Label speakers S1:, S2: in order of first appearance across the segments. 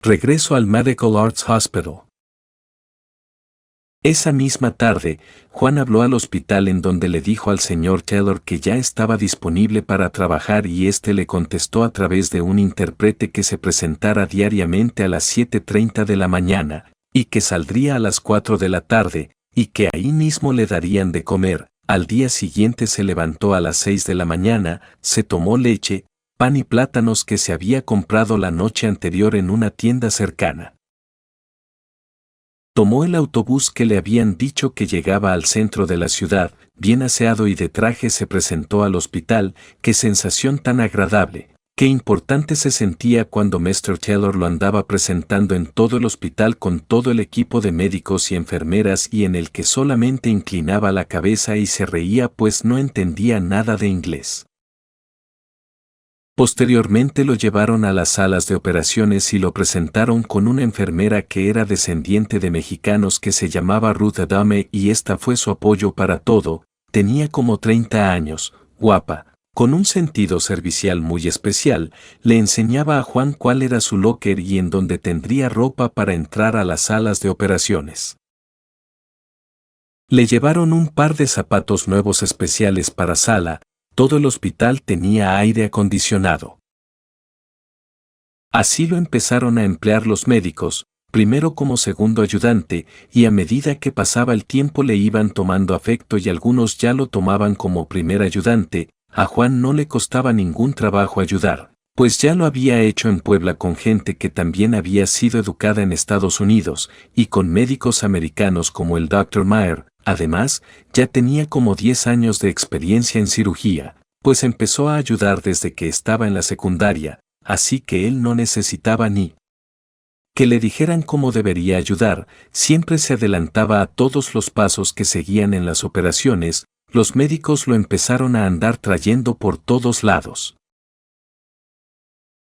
S1: Regreso al Medical Arts Hospital. Esa misma tarde, Juan habló al hospital en donde le dijo al señor Taylor que ya estaba disponible para trabajar y éste le contestó a través de un intérprete que se presentara diariamente a las 7:30 de la mañana, y que saldría a las 4 de la tarde, y que ahí mismo le darían de comer. Al día siguiente se levantó a las 6 de la mañana, se tomó leche, pan y plátanos que se había comprado la noche anterior en una tienda cercana. Tomó el autobús que le habían dicho que llegaba al centro de la ciudad, bien aseado y de traje se presentó al hospital. Qué sensación tan agradable, qué importante se sentía cuando Mr. Taylor lo andaba presentando en todo el hospital con todo el equipo de médicos y enfermeras y en el que solamente inclinaba la cabeza y se reía pues no entendía nada de inglés. Posteriormente lo llevaron a las salas de operaciones y lo presentaron con una enfermera que era descendiente de mexicanos que se llamaba Ruth Adame y esta fue su apoyo para todo. Tenía como 30 años, guapa, con un sentido servicial muy especial, le enseñaba a Juan cuál era su locker y en dónde tendría ropa para entrar a las salas de operaciones. Le llevaron un par de zapatos nuevos especiales para sala. Todo el hospital tenía aire acondicionado. Así lo empezaron a emplear los médicos, primero como segundo ayudante, y a medida que pasaba el tiempo le iban tomando afecto y algunos ya lo tomaban como primer ayudante. A Juan no le costaba ningún trabajo ayudar, pues ya lo había hecho en Puebla con gente que también había sido educada en Estados Unidos, y con médicos americanos como el Dr. Mayer. Además, ya tenía como 10 años de experiencia en cirugía, pues empezó a ayudar desde que estaba en la secundaria, así que él no necesitaba ni que le dijeran cómo debería ayudar, siempre se adelantaba a todos los pasos que seguían en las operaciones. Los médicos lo empezaron a andar trayendo por todos lados.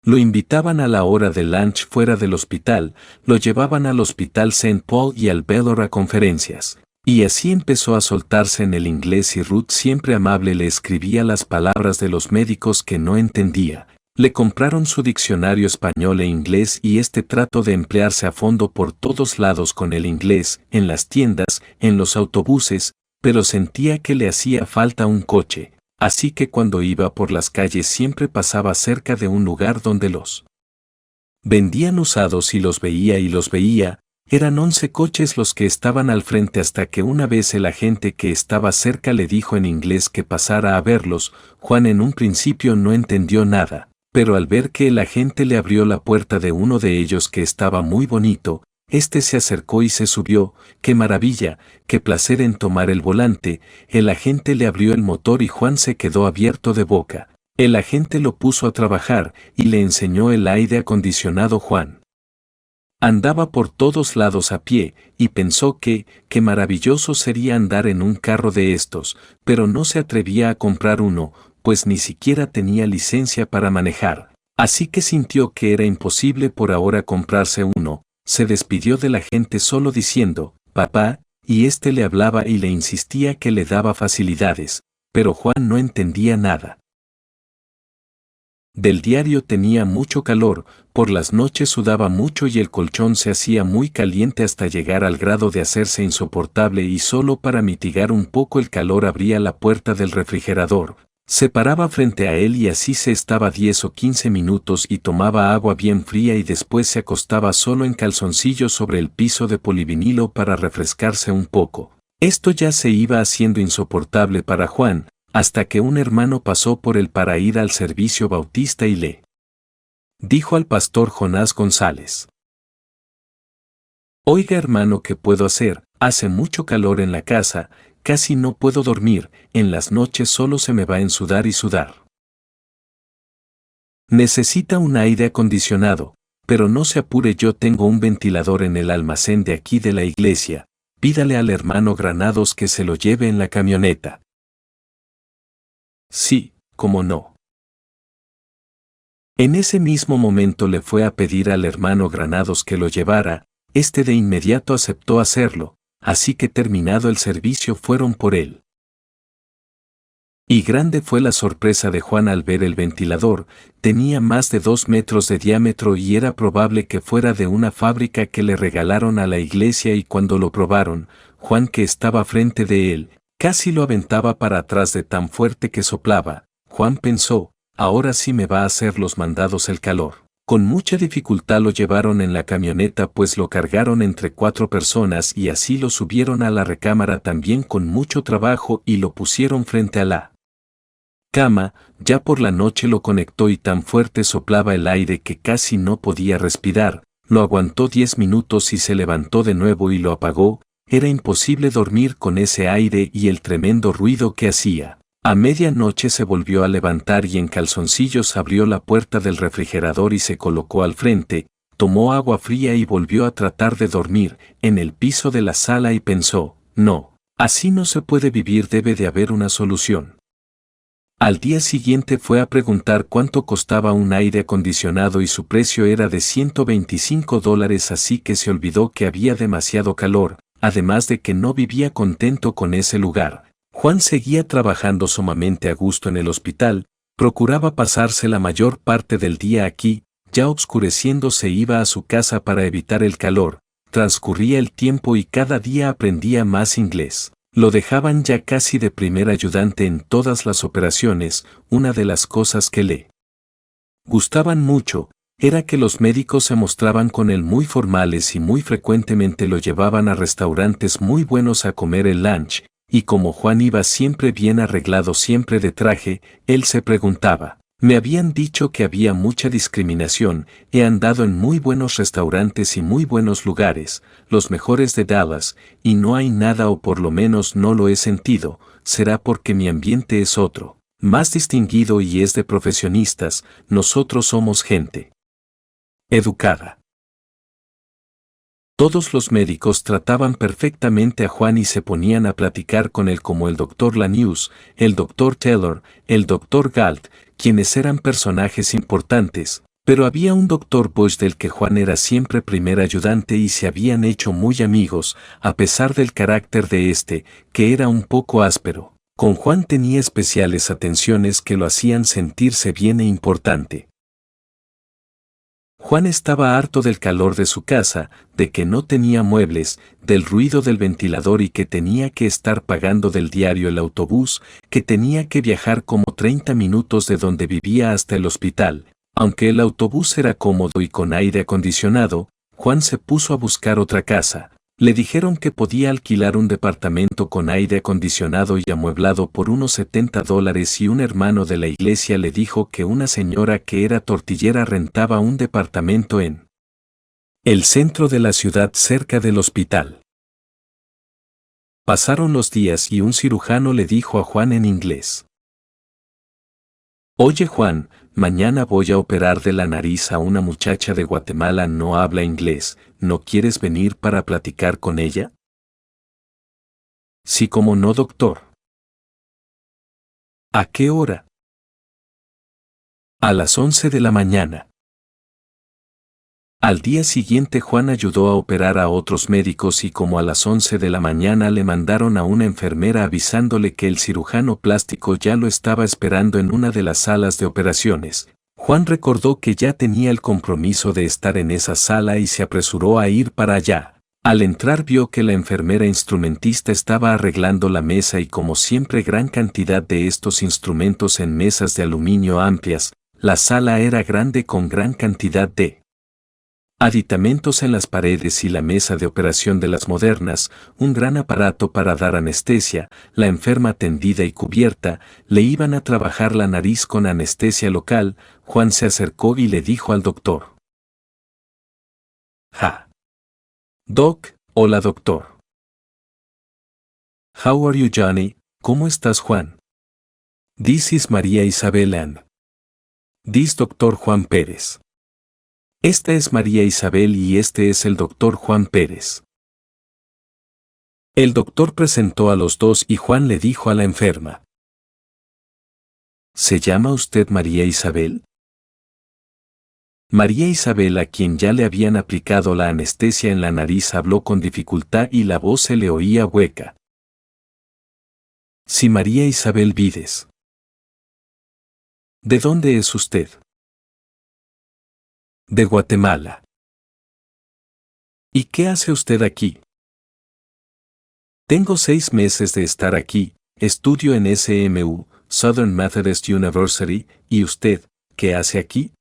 S1: Lo invitaban a la hora de lunch fuera del hospital, lo llevaban al Hospital St. Paul y al Baylor a conferencias. Y así empezó a soltarse en el inglés y Ruth siempre amable le escribía las palabras de los médicos que no entendía. Le compraron su diccionario español e inglés y este trató de emplearse a fondo por todos lados con el inglés, en las tiendas, en los autobuses, pero sentía que le hacía falta un coche, así que cuando iba por las calles siempre pasaba cerca de un lugar donde los vendían usados y los veía. Eran 11 coches los que estaban al frente hasta que una vez el agente que estaba cerca le dijo en inglés que pasara a verlos. Juan en un principio no entendió nada, pero al ver que el agente le abrió la puerta de uno de ellos que estaba muy bonito, este se acercó y se subió. ¡Qué maravilla! ¡Qué placer en tomar el volante! El agente le abrió el motor y Juan se quedó abierto de boca. El agente lo puso a trabajar y le enseñó el aire acondicionado. Juan andaba por todos lados a pie, y pensó que, qué maravilloso sería andar en un carro de estos, pero no se atrevía a comprar uno, pues ni siquiera tenía licencia para manejar. Así que sintió que era imposible por ahora comprarse uno. Se despidió de la gente solo diciendo, papá, y este le hablaba y le insistía que le daba facilidades, pero Juan no entendía nada. Del diario tenía mucho calor, por las noches sudaba mucho y el colchón se hacía muy caliente hasta llegar al grado de hacerse insoportable y solo para mitigar un poco el calor abría la puerta del refrigerador, se paraba frente a él y así se estaba 10 o 15 minutos y tomaba agua bien fría y después se acostaba solo en calzoncillos sobre el piso de polivinilo para refrescarse un poco. Esto ya se iba haciendo insoportable para Juan, hasta que un hermano pasó por él para ir al servicio bautista y le dijo al pastor Jonás González: «Oiga hermano, ¿qué puedo hacer? Hace mucho calor en la casa, casi no puedo dormir, en las noches solo se me va a ensudar y sudar. Necesita un aire acondicionado, pero no se apure, yo tengo un ventilador en el almacén de aquí de la iglesia, pídale al hermano Granados que se lo lleve en la camioneta». Sí, cómo no. En ese mismo momento le fue a pedir al hermano Granados que lo llevara, este de inmediato aceptó hacerlo, así que terminado el servicio fueron por él. Y grande fue la sorpresa de Juan al ver el ventilador. Tenía más de 2 metros de diámetro y era probable que fuera de una fábrica que le regalaron a la iglesia, y cuando lo probaron, Juan, que estaba frente de él, casi lo aventaba para atrás de tan fuerte que soplaba. Juan pensó, ahora sí me va a hacer los mandados el calor. Con mucha dificultad lo llevaron en la camioneta, pues lo cargaron entre 4 personas, y así lo subieron a la recámara también con mucho trabajo y lo pusieron frente a la cama. Ya por la noche lo conectó y tan fuerte soplaba el aire que casi no podía respirar. Lo aguantó 10 minutos y se levantó de nuevo y lo apagó. Era imposible dormir con ese aire y el tremendo ruido que hacía. A medianoche se volvió a levantar y en calzoncillos abrió la puerta del refrigerador y se colocó al frente, tomó agua fría y volvió a tratar de dormir en el piso de la sala y pensó, no, así no se puede vivir, debe de haber una solución. Al día siguiente fue a preguntar cuánto costaba un aire acondicionado y su precio era de $125, así que se olvidó que había demasiado calor, además de que no vivía contento con ese lugar. Juan seguía trabajando sumamente a gusto en el hospital, procuraba pasarse la mayor parte del día aquí, ya oscureciendo se iba a su casa para evitar el calor. Transcurría el tiempo y cada día aprendía más inglés. Lo dejaban ya casi de primer ayudante en todas las operaciones. Una de las cosas que le gustaban mucho era que los médicos se mostraban con él muy formales y muy frecuentemente lo llevaban a restaurantes muy buenos a comer el lunch, y como Juan iba siempre bien arreglado, siempre de traje, él se preguntaba, me habían dicho que había mucha discriminación, he andado en muy buenos restaurantes y muy buenos lugares, los mejores de Dallas, y no hay nada, o por lo menos no lo he sentido. Será porque mi ambiente es otro, más distinguido y es de profesionistas. Nosotros somos gente educada. Todos los médicos trataban perfectamente a Juan y se ponían a platicar con él, como el Dr. Lanius, el Dr. Taylor, el Dr. Galt, quienes eran personajes importantes, pero había un Dr. Bush del que Juan era siempre primer ayudante y se habían hecho muy amigos, a pesar del carácter de este, que era un poco áspero. Con Juan tenía especiales atenciones que lo hacían sentirse bien e importante. Juan estaba harto del calor de su casa, de que no tenía muebles, del ruido del ventilador y que tenía que estar pagando del diario el autobús, que tenía que viajar como 30 minutos de donde vivía hasta el hospital. Aunque el autobús era cómodo y con aire acondicionado, Juan se puso a buscar otra casa. Le dijeron que podía alquilar un departamento con aire acondicionado y amueblado por unos $70, y un hermano de la iglesia le dijo que una señora que era tortillera rentaba un departamento en el centro de la ciudad cerca del hospital. Pasaron los días y un cirujano le dijo a Juan en inglés: Oye Juan, mañana voy a operar de la nariz a una muchacha de Guatemala, no habla inglés, ¿no quieres venir para platicar con ella? Sí, cómo no, doctor. ¿A qué hora? A las 11 de la mañana. Al día siguiente Juan ayudó a operar a otros médicos y como a las 11 de la mañana le mandaron a una enfermera avisándole que el cirujano plástico ya lo estaba esperando en una de las salas de operaciones. Juan recordó que ya tenía el compromiso de estar en esa sala y se apresuró a ir para allá. Al entrar vio que la enfermera instrumentista estaba arreglando la mesa y como siempre gran cantidad de estos instrumentos en mesas de aluminio amplias. La sala era grande con gran cantidad de aditamentos en las paredes y la mesa de operación de las modernas, un gran aparato para dar anestesia, la enferma tendida y cubierta, le iban a trabajar la nariz con anestesia local. Juan se acercó y le dijo al doctor: Doc, hola doctor. How are you Johnny? ¿Cómo estás Juan? This is María Isabel and this Dr. Juan Pérez. Esta es María Isabel y este es el doctor Juan Pérez. El doctor presentó a los dos y Juan le dijo a la enferma: ¿Se llama usted María Isabel? María Isabel, a quien ya le habían aplicado la anestesia en la nariz, habló con dificultad y la voz se le oía hueca. Sí, María Isabel Vides. ¿De dónde es usted? De Guatemala. ¿Y qué hace usted aquí? Tengo 6 meses de estar aquí, estudio en SMU, Southern Methodist University, ¿y usted, qué hace aquí?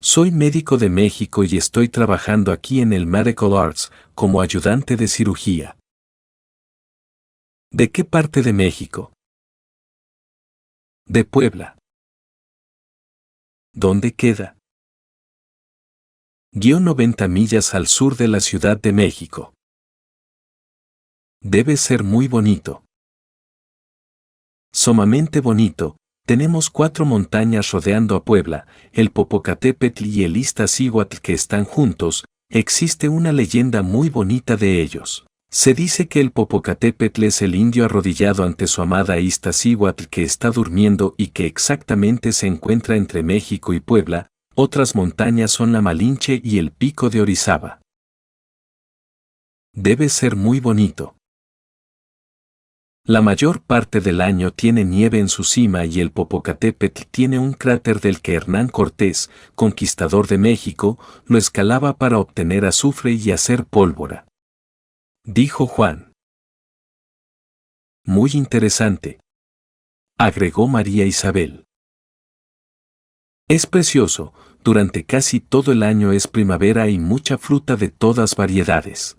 S1: Soy médico de México y estoy trabajando aquí en el Medical Arts, como ayudante de cirugía. ¿De qué parte de México? De Puebla. ¿Dónde queda? 90 millas al sur de la Ciudad de México. Debe ser muy bonito. Sumamente bonito. Tenemos 4 montañas rodeando a Puebla, el Popocatépetl y el Iztaccíhuatl que están juntos. Existe una leyenda muy bonita de ellos. Se dice que el Popocatépetl es el indio arrodillado ante su amada Iztaccíhuatl que está durmiendo y que exactamente se encuentra entre México y Puebla. Otras montañas son la Malinche y el Pico de Orizaba. Debe ser muy bonito. La mayor parte del año tiene nieve en su cima y el Popocatépetl tiene un cráter del que Hernán Cortés, conquistador de México, lo escalaba para obtener azufre y hacer pólvora. Dijo Juan. Muy interesante. Agregó María Isabel. Es precioso, durante casi todo el año es primavera y mucha fruta de todas variedades.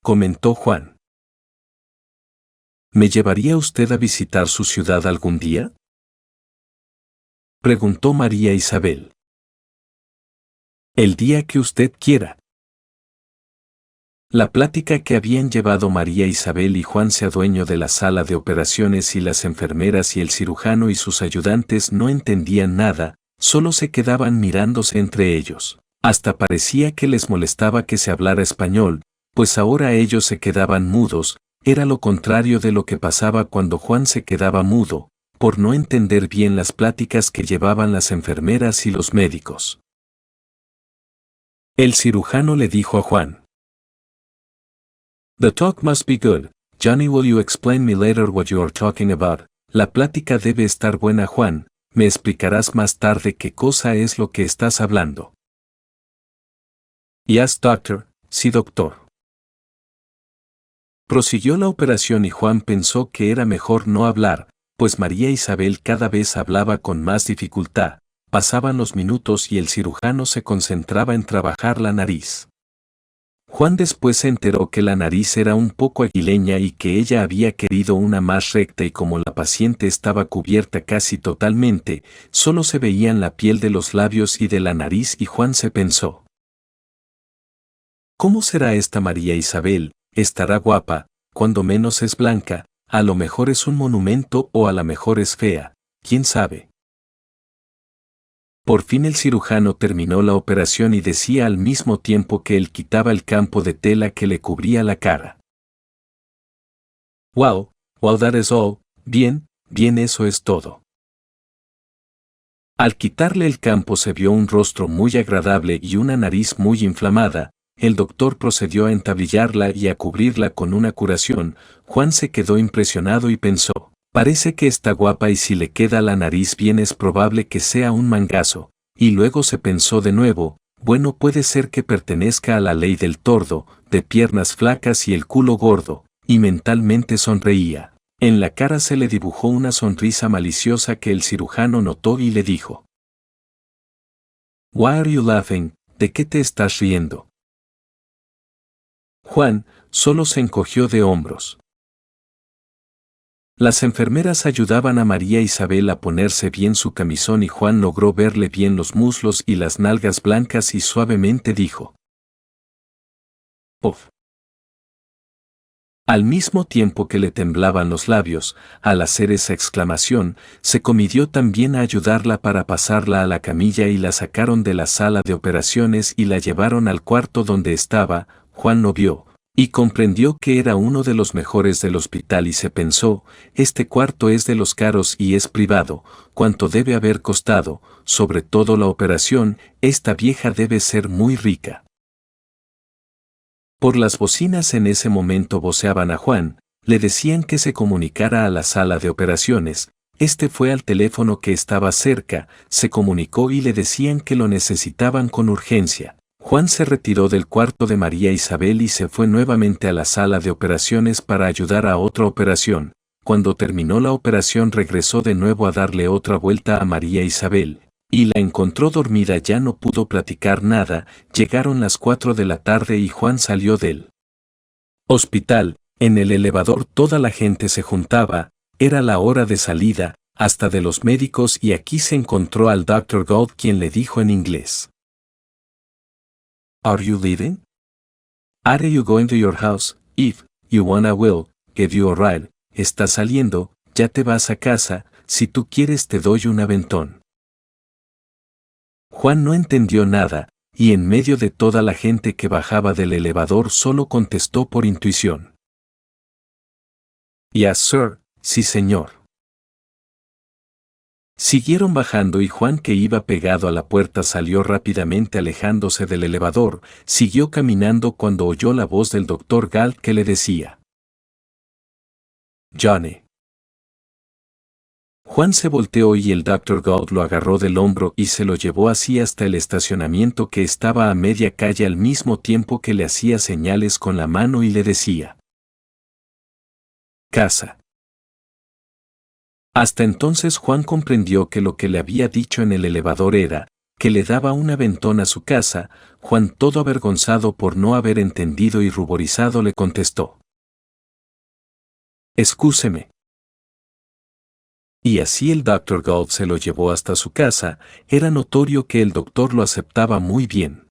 S1: Comentó Juan. ¿Me llevaría usted a visitar su ciudad algún día? Preguntó María Isabel. El día que usted quiera. La plática que habían llevado María Isabel y Juan se adueñó de la sala de operaciones y las enfermeras y el cirujano y sus ayudantes no entendían nada, solo se quedaban mirándose entre ellos. Hasta parecía que les molestaba que se hablara español, pues ahora ellos se quedaban mudos. Era lo contrario de lo que pasaba cuando Juan se quedaba mudo, por no entender bien las pláticas que llevaban las enfermeras y los médicos. El cirujano le dijo a Juan. The talk must be good. Johnny, will you explain me later what you are talking about? La plática debe estar buena, Juan. ¿Me explicarás más tarde qué cosa es lo que estás hablando? Yes, doctor. Sí, doctor. Prosiguió la operación y Juan pensó que era mejor no hablar, pues María Isabel cada vez hablaba con más dificultad. Pasaban los minutos y el cirujano se concentraba en trabajar la nariz. Juan después se enteró que la nariz era un poco aguileña y que ella había querido una más recta y como la paciente estaba cubierta casi totalmente, solo se veían la piel de los labios y de la nariz y Juan se pensó. ¿Cómo será esta María Isabel? Estará guapa, cuando menos es blanca, a lo mejor es un monumento o a lo mejor es fea, quién sabe. Por fin el cirujano terminó la operación y decía al mismo tiempo que él quitaba el campo de tela que le cubría la cara. Wow, that is all, bien, eso es todo. Al quitarle el campo se vio un rostro muy agradable y una nariz muy inflamada. El doctor procedió a entablillarla y a cubrirla con una curación. Juan se quedó impresionado y pensó, parece que está guapa y si le queda la nariz bien es probable que sea un mangazo. Y luego se pensó de nuevo, bueno puede ser que pertenezca a la ley del tordo, de piernas flacas y el culo gordo, y mentalmente sonreía. En la cara se le dibujó una sonrisa maliciosa que el cirujano notó y le dijo. Why are you laughing? ¿De qué te estás riendo? Juan solo se encogió de hombros. Las enfermeras ayudaban a María Isabel a ponerse bien su camisón y Juan logró verle bien los muslos y las nalgas blancas y suavemente dijo. Uf. Al mismo tiempo que le temblaban los labios, al hacer esa exclamación, se comidió también a ayudarla para pasarla a la camilla y la sacaron de la sala de operaciones y la llevaron al cuarto donde estaba. Juan lo vio, y comprendió que era uno de los mejores del hospital y se pensó, este cuarto es de los caros y es privado, cuánto debe haber costado, sobre todo la operación, esta vieja debe ser muy rica. Por las bocinas en ese momento voceaban a Juan, le decían que se comunicara a la sala de operaciones, Este fue al teléfono que estaba cerca, se comunicó y le decían que lo necesitaban con urgencia. Juan se retiró del cuarto de María Isabel y se fue nuevamente a la sala de operaciones para ayudar a otra operación. Cuando terminó la operación regresó de nuevo a darle otra vuelta a María Isabel, y la encontró dormida. Ya no pudo platicar nada. Llegaron las 4 de la tarde y Juan salió del hospital. En el elevador toda la gente se juntaba, era la hora de salida, hasta de los médicos, y aquí se encontró al Dr. Gold, quien le dijo en inglés: "Are you leaving? Are you going to your house? If you wanna will give you a ride." Está saliendo, ya te vas a casa, si tú quieres te doy un aventón. Juan no entendió nada, y en medio de toda la gente que bajaba del elevador solo contestó por intuición: "Yes, sir, sí señor." Siguieron bajando y Juan, que iba pegado a la puerta, salió rápidamente alejándose del elevador. Siguió caminando cuando oyó la voz del Dr. Galt que le decía: "Johnny." Juan se volteó y el Dr. Gold lo agarró del hombro y se lo llevó así hasta el estacionamiento, que estaba a media calle, al mismo tiempo que le hacía señales con la mano y le decía: "Casa." Hasta entonces Juan comprendió que lo que le había dicho en el elevador era que le daba un aventón a su casa. Juan, todo avergonzado por no haber entendido y ruborizado, le contestó: "Excúseme." Y así el Dr. Gold se lo llevó hasta su casa. Era notorio que el doctor lo aceptaba muy bien.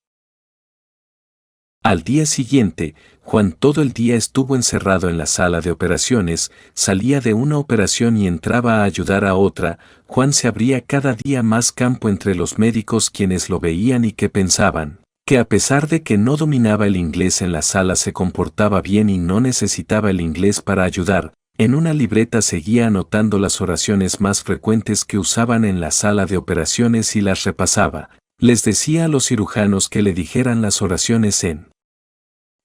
S1: Al día siguiente, Juan todo el día estuvo encerrado en la sala de operaciones. Salía de una operación y entraba a ayudar a otra. Juan se abría cada día más campo entre los médicos, quienes lo veían y que pensaban que, a pesar de que no dominaba el inglés en la sala, se comportaba bien y no necesitaba el inglés para ayudar. En una libreta seguía anotando las oraciones más frecuentes que usaban en la sala de operaciones y las repasaba. Les decía a los cirujanos que le dijeran las oraciones en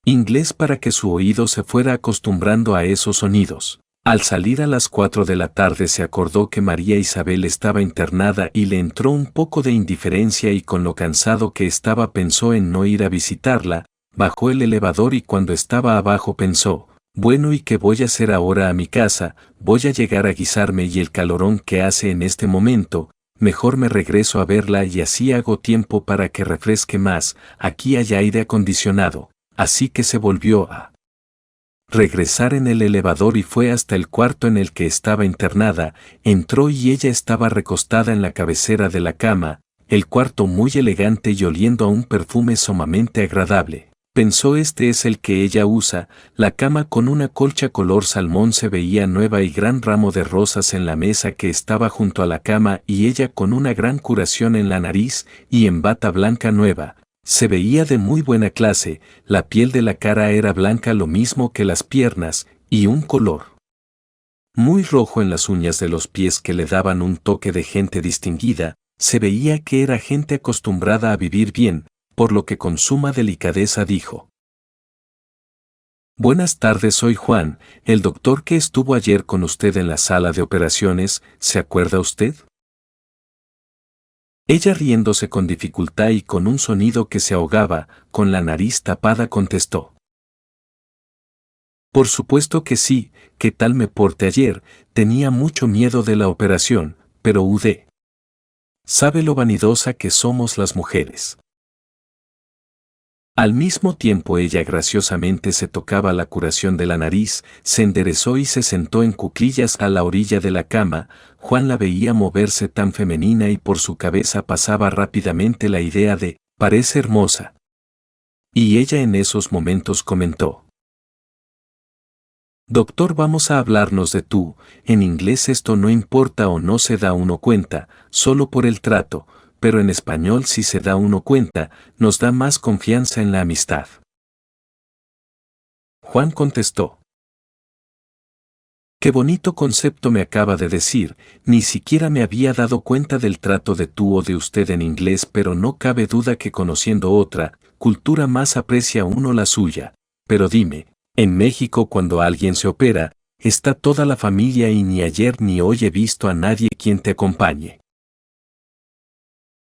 S1: inglés para que su oído se fuera acostumbrando a esos sonidos. Al salir a las 4 de la tarde se acordó que María Isabel estaba internada y le entró un poco de indiferencia, y con lo cansado que estaba pensó en no ir a visitarla. Bajó el elevador y cuando estaba abajo pensó: "Bueno, ¿y qué voy a hacer ahora a mi casa? Voy a llegar a guisarme, y el calorón que hace en este momento, mejor me regreso a verla y así hago tiempo para que refresque más. Aquí hay aire acondicionado." Así que se volvió a regresar en el elevador y fue hasta el cuarto en el que estaba internada. Entró y ella estaba recostada en la cabecera de la cama, el cuarto muy elegante y oliendo a un perfume sumamente agradable. Pensó: este es el que ella usa. La cama con una colcha color salmón se veía nueva y gran ramo de rosas en la mesa que estaba junto a la cama, y ella con una gran curación en la nariz y en bata blanca nueva. Se veía de muy buena clase. La piel de la cara era blanca, lo mismo que las piernas, y un color muy rojo en las uñas de los pies que le daban un toque de gente distinguida. Se veía que era gente acostumbrada a vivir bien, por lo que con suma delicadeza dijo: "Buenas tardes, soy Juan, el doctor que estuvo ayer con usted en la sala de operaciones. ¿Se acuerda usted?" Ella, riéndose con dificultad y con un sonido que se ahogaba, con la nariz tapada, contestó: "Por supuesto que sí. ¿Qué tal me porté ayer? Tenía mucho miedo de la operación, pero sabe lo vanidosa que somos las mujeres." Al mismo tiempo ella graciosamente se tocaba la curación de la nariz, se enderezó y se sentó en cuclillas a la orilla de la cama. Juan la veía moverse tan femenina y por su cabeza pasaba rápidamente la idea de: "parece hermosa." Y ella en esos momentos comentó: "Doctor, vamos a hablarnos de tú. En inglés esto no importa o no se da uno cuenta, solo por el trato, pero en español sí se da uno cuenta, nos da más confianza en la amistad." Juan contestó: "Qué bonito concepto me acaba de decir. Ni siquiera me había dado cuenta del trato de tú o de usted en inglés, pero no cabe duda que conociendo otra cultura más aprecia uno la suya. Pero dime, en México cuando alguien se opera, está toda la familia y ni ayer ni hoy he visto a nadie quien te acompañe.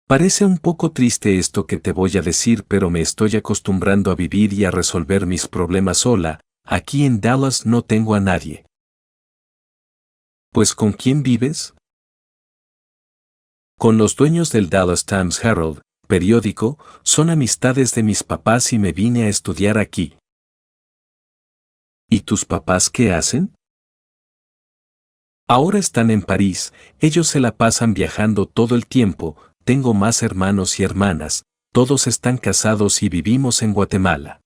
S1: Parece un poco triste esto que te voy a decir, pero me estoy acostumbrando a vivir y a resolver mis problemas sola. Aquí en Dallas no tengo a nadie. ¿Pues con quién vives? Con los dueños del Dallas Times Herald, periódico, son amistades de mis papás y me vine a estudiar aquí. ¿Y tus papás qué hacen? Ahora están en París, ellos se la pasan viajando todo el tiempo. Tengo más hermanos y hermanas, todos están casados y vivimos en Guatemala.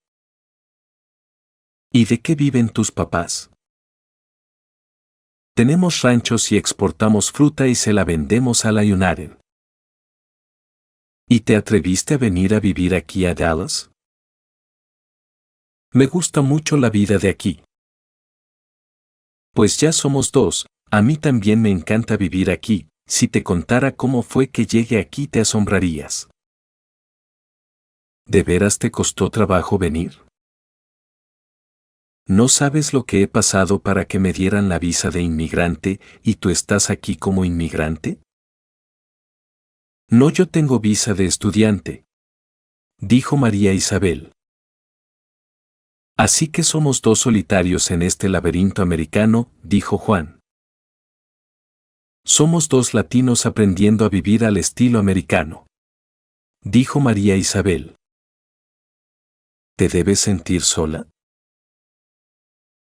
S1: ¿Y de qué viven tus papás? Tenemos ranchos y exportamos fruta y se la vendemos a la United. ¿Y te atreviste a venir a vivir aquí a Dallas? Me gusta mucho la vida de aquí. Pues ya somos dos, a mí también me encanta vivir aquí. Si te contara cómo fue que llegué aquí te asombrarías. ¿De veras te costó trabajo venir? ¿No sabes lo que he pasado para que me dieran la visa de inmigrante y tú estás aquí como inmigrante? No, yo tengo visa de estudiante, dijo María Isabel. Así que somos dos solitarios en este laberinto americano, dijo Juan. Somos dos latinos aprendiendo a vivir al estilo americano, dijo María Isabel. ¿Te debes sentir sola?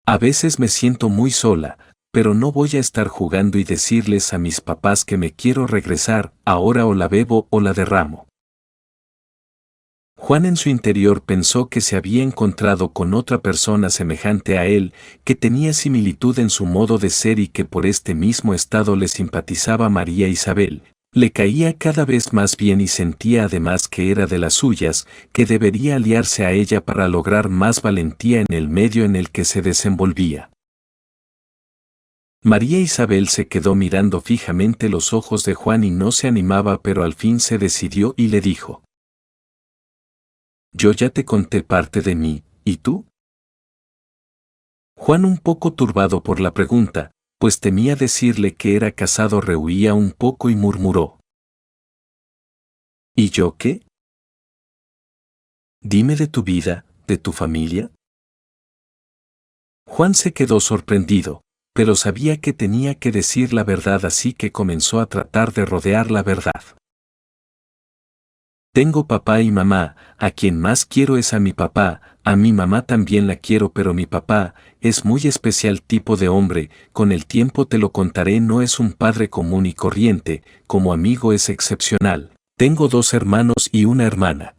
S1: A veces me siento muy sola, pero no voy a estar jugando y decirles a mis papás que me quiero regresar, ahora o la bebo o la derramo. Juan en su interior pensó que se había encontrado con otra persona semejante a él, que tenía similitud en su modo de ser y que por este mismo estado le simpatizaba María Isabel. Le caía cada vez más bien y sentía además que era de las suyas, que debería aliarse a ella para lograr más valentía en el medio en el que se desenvolvía. María Isabel se quedó mirando fijamente los ojos de Juan y no se animaba, pero al fin se decidió y le dijo: Yo ya te conté parte de mí, ¿y tú? Juan, un poco turbado por la pregunta, pues temía decirle que era casado, rehuía un poco y murmuró: ¿Y yo qué? Dime de tu vida, de tu familia. Juan se quedó sorprendido, pero sabía que tenía que decir la verdad, así que comenzó a tratar de rodear la verdad. Tengo papá y mamá, a quien más quiero es a mi papá, a mi mamá también la quiero, pero mi papá es muy especial tipo de hombre, con el tiempo te lo contaré, no es un padre común y corriente, como amigo es excepcional. Tengo 2 hermanos y una hermana.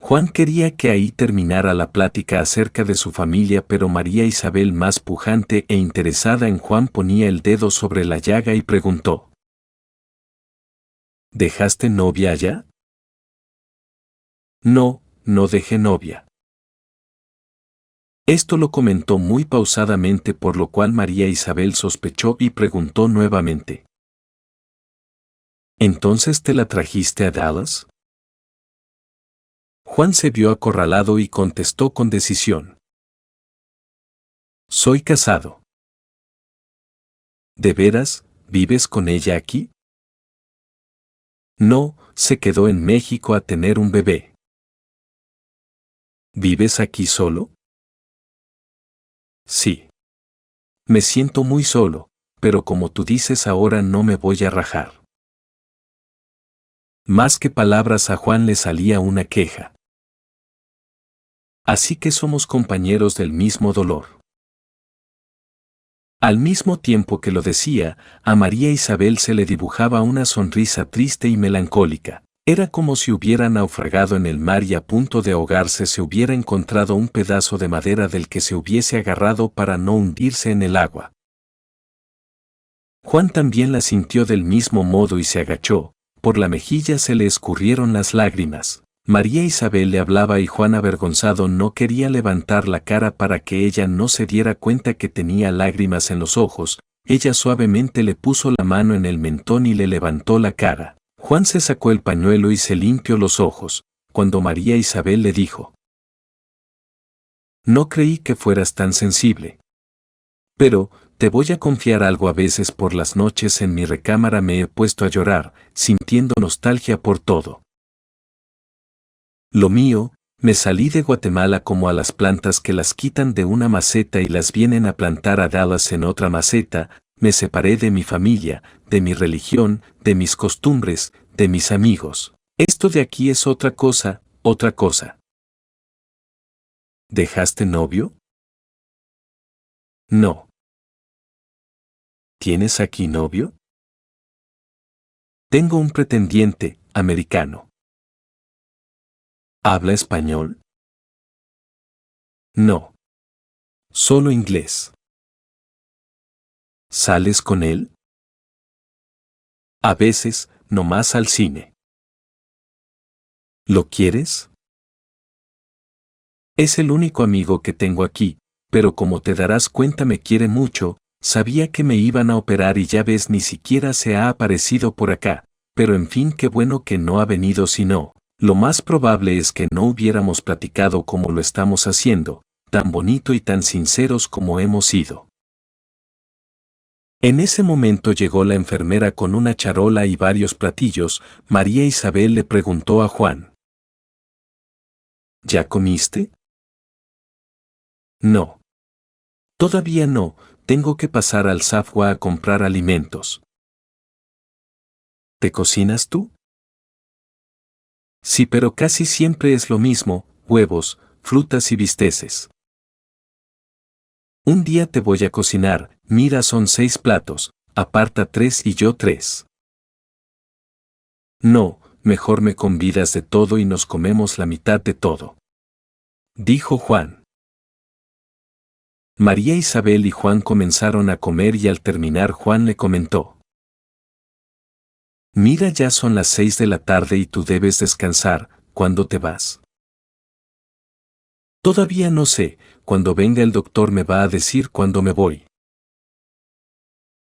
S1: Juan quería que ahí terminara la plática acerca de su familia, pero María Isabel, más pujante e interesada en Juan, ponía el dedo sobre la llaga y preguntó: ¿Dejaste novia allá? No, no dejé novia. Esto lo comentó muy pausadamente, por lo cual María Isabel sospechó y preguntó nuevamente: ¿Entonces te la trajiste a Dallas? Juan se vio acorralado y contestó con decisión: Soy casado. ¿De veras, vives con ella aquí? No, se quedó en México a tener un bebé. ¿Vives aquí solo? Sí. Me siento muy solo, pero como tú dices, ahora no me voy a rajar. Más que palabras, a Juan le salía una queja. Así que somos compañeros del mismo dolor. Al mismo tiempo que lo decía, a María Isabel se le dibujaba una sonrisa triste y melancólica. Era como si hubiera naufragado en el mar y a punto de ahogarse se hubiera encontrado un pedazo de madera del que se hubiese agarrado para no hundirse en el agua. Juan también la sintió del mismo modo y se agachó. Por la mejilla se le escurrieron las lágrimas. María Isabel le hablaba y Juan, avergonzado, no quería levantar la cara para que ella no se diera cuenta que tenía lágrimas en los ojos. Ella suavemente le puso la mano en el mentón y le levantó la cara. Juan se sacó el pañuelo y se limpió los ojos, cuando María Isabel le dijo: No creí que fueras tan sensible. Pero, te voy a confiar algo, a veces por las noches en mi recámara me he puesto a llorar, sintiendo nostalgia por todo. Lo mío, me salí de Guatemala como a las plantas que las quitan de una maceta y las vienen a plantar a Dallas en otra maceta, me separé de mi familia, de mi religión, de mis costumbres, de mis amigos. Esto de aquí es otra cosa, otra cosa. ¿Dejaste novio? No. ¿Tienes aquí novio? Tengo un pretendiente, americano. ¿Habla español? No. Solo inglés. ¿Sales con él? A veces, nomás al cine. ¿Lo quieres? Es el único amigo que tengo aquí, pero como te darás cuenta me quiere mucho, sabía que me iban a operar y ya ves ni siquiera se ha aparecido por acá, pero en fin qué bueno que no ha venido, si no, lo más probable es que no hubiéramos platicado como lo estamos haciendo, tan bonito y tan sinceros como hemos sido. En ese momento llegó la enfermera con una charola y varios platillos. María Isabel le preguntó a Juan: ¿Ya comiste? No. Todavía no, tengo que pasar al Safwa a comprar alimentos. ¿Te cocinas tú? Sí, pero casi siempre es lo mismo, huevos, frutas y bisteces. Un día te voy a cocinar, mira, son 6 platos, aparta 3 y yo 3. No, mejor me convidas de todo y nos comemos la mitad de todo, dijo Juan. María Isabel y Juan comenzaron a comer y al terminar Juan le comentó: Mira, ya son las 6 de la tarde y tú debes descansar. ¿Cuándo te vas? Todavía no sé, cuando venga el doctor me va a decir cuándo me voy.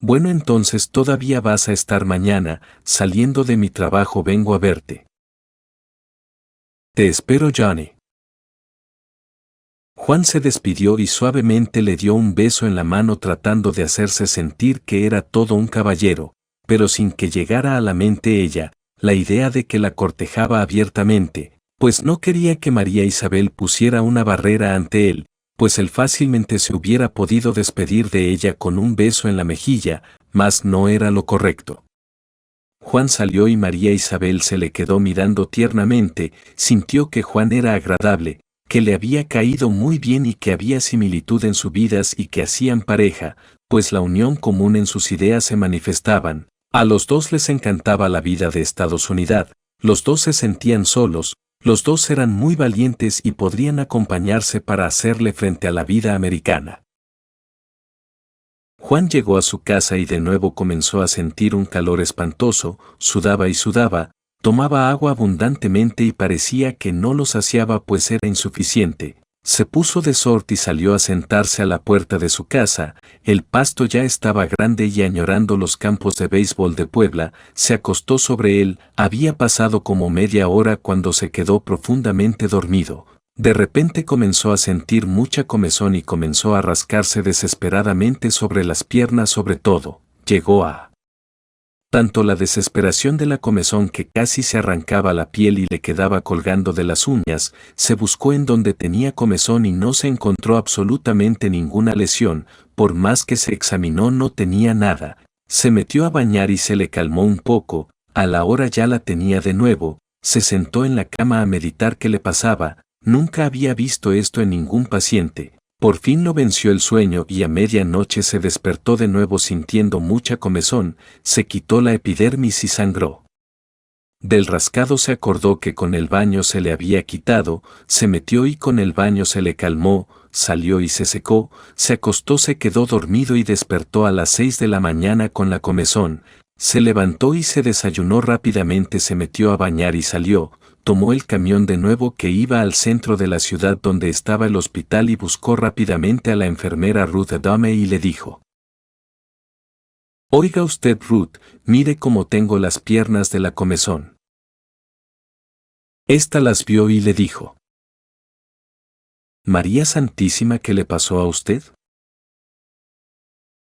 S1: Bueno, entonces todavía vas a estar mañana, saliendo de mi trabajo vengo a verte. Te espero, Johnny. Juan se despidió y suavemente le dio un beso en la mano tratando de hacerse sentir que era todo un caballero, pero sin que llegara a la mente ella, la idea de que la cortejaba abiertamente, pues no quería que María Isabel pusiera una barrera ante él, pues él fácilmente se hubiera podido despedir de ella con un beso en la mejilla, mas no era lo correcto. Juan salió y María Isabel se le quedó mirando tiernamente, sintió que Juan era agradable, que le había caído muy bien y que había similitud en sus vidas y que hacían pareja, pues la unión común en sus ideas se manifestaban. A los dos les encantaba la vida de Estados Unidos, los dos se sentían solos, los dos eran muy valientes y podrían acompañarse para hacerle frente a la vida americana. Juan llegó a su casa y de nuevo comenzó a sentir un calor espantoso, sudaba y sudaba, tomaba agua abundantemente y parecía que no lo saciaba pues era insuficiente. Se puso de sorte y salió a sentarse a la puerta de su casa. El pasto ya estaba grande y añorando los campos de béisbol de Puebla, se acostó sobre él. Había pasado como media hora cuando se quedó profundamente dormido. De repente comenzó a sentir mucha comezón y comenzó a rascarse desesperadamente sobre las piernas, sobre todo, llegó a tanto la desesperación de la comezón que casi se arrancaba la piel y le quedaba colgando de las uñas, se buscó en donde tenía comezón y no se encontró absolutamente ninguna lesión, por más que se examinó no tenía nada. Se metió a bañar y se le calmó un poco, a la hora ya la tenía de nuevo, se sentó en la cama a meditar qué le pasaba, nunca había visto esto en ningún paciente. Por fin lo venció el sueño y a medianoche se despertó de nuevo sintiendo mucha comezón, se quitó la epidermis y sangró. Del rascado se acordó que con el baño se le había quitado, se metió y con el baño se le calmó, salió y se secó, se acostó, se quedó dormido y despertó a las 6 de la mañana con la comezón, se levantó y se desayunó rápidamente, se metió a bañar y salió. Tomó el camión de nuevo que iba al centro de la ciudad donde estaba el hospital y buscó rápidamente a la enfermera Ruth Adame y le dijo: Oiga usted, Ruth, mire cómo tengo las piernas de la comezón. Esta las vio y le dijo: María Santísima, ¿qué le pasó a usted?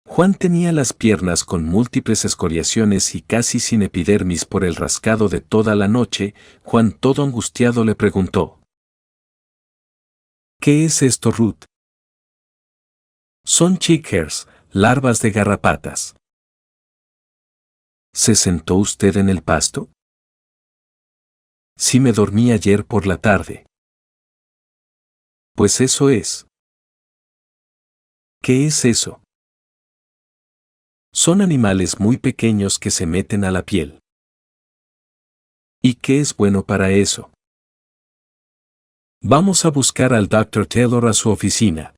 S1: Juan tenía las piernas con múltiples escoriaciones y casi sin epidermis por el rascado de toda la noche. Juan, todo angustiado, le preguntó: ¿qué es esto, Ruth? Son chick hairs, larvas de garrapatas. ¿Se sentó usted en el pasto? Sí, me dormí ayer por la tarde. Pues eso es. ¿Qué es eso? Son animales muy pequeños que se meten a la piel. ¿Y qué es bueno para eso? Vamos a buscar al Dr. Taylor a su oficina.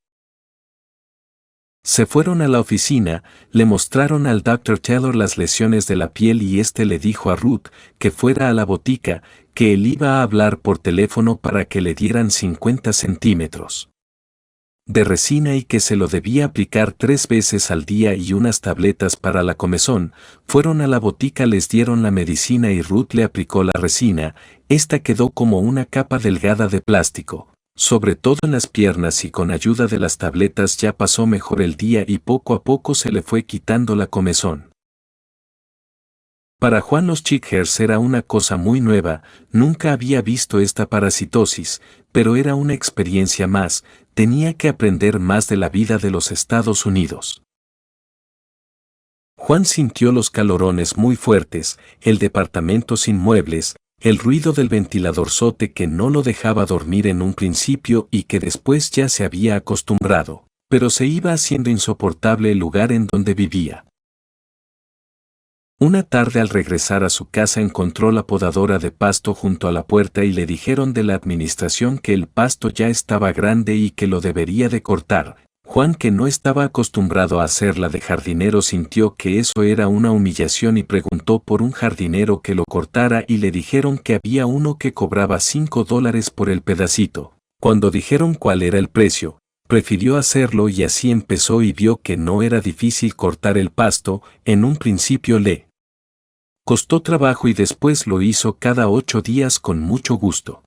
S1: Se fueron a la oficina, le mostraron al Dr. Taylor las lesiones de la piel y éste le dijo a Ruth que fuera a la botica, que él iba a hablar por teléfono para que le dieran 50 centímetros de resina y que se lo debía aplicar 3 veces al día y unas tabletas para la comezón. Fueron a la botica, les dieron la medicina y Ruth le aplicó la resina. Esta quedó como una capa delgada de plástico, sobre todo en las piernas, y con ayuda de las tabletas ya pasó mejor el día y poco a poco se le fue quitando la comezón. Para Juan los chick hairs era una cosa muy nueva, nunca había visto esta parasitosis, pero era una experiencia más, tenía que aprender más de la vida de los Estados Unidos. Juan sintió los calorones muy fuertes, el departamento sin muebles, el ruido del ventiladorzote que no lo dejaba dormir en un principio y que después ya se había acostumbrado, pero se iba haciendo insoportable el lugar en donde vivía. Una tarde, al regresar a su casa, encontró la podadora de pasto junto a la puerta y le dijeron de la administración que el pasto ya estaba grande y que lo debería de cortar. Juan, que no estaba acostumbrado a hacerla de jardinero, sintió que eso era una humillación y preguntó por un jardinero que lo cortara y le dijeron que había uno que cobraba $5 por el pedacito. Cuando dijeron cuál era el precio, prefirió hacerlo y así empezó y vio que no era difícil cortar el pasto. En un principio le costó trabajo y después lo hizo cada 8 días con mucho gusto.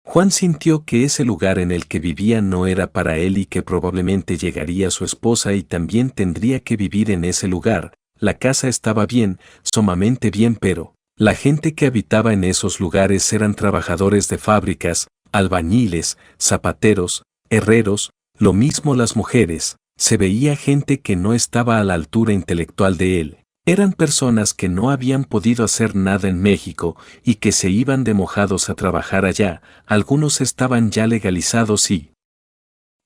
S1: Juan sintió que ese lugar en el que vivía no era para él y que probablemente llegaría su esposa y también tendría que vivir en ese lugar. La casa estaba bien, sumamente bien, pero la gente que habitaba en esos lugares eran trabajadores de fábricas, albañiles, zapateros, herreros, lo mismo las mujeres. Se veía gente que no estaba a la altura intelectual de él. Eran personas que no habían podido hacer nada en México y que se iban de mojados a trabajar allá. Algunos estaban ya legalizados y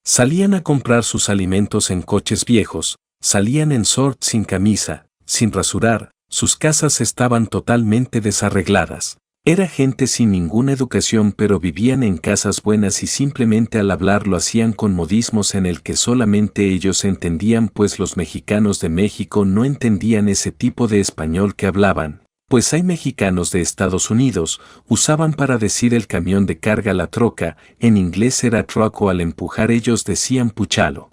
S1: salían a comprar sus alimentos en coches viejos, salían en short sin camisa, sin rasurar, sus casas estaban totalmente desarregladas. Era gente sin ninguna educación, pero vivían en casas buenas y simplemente al hablar lo hacían con modismos en el que solamente ellos entendían, pues los mexicanos de México no entendían ese tipo de español que hablaban. Pues hay mexicanos de Estados Unidos, usaban para decir el camión de carga la troca, en inglés era truck, o al empujar ellos decían puchalo.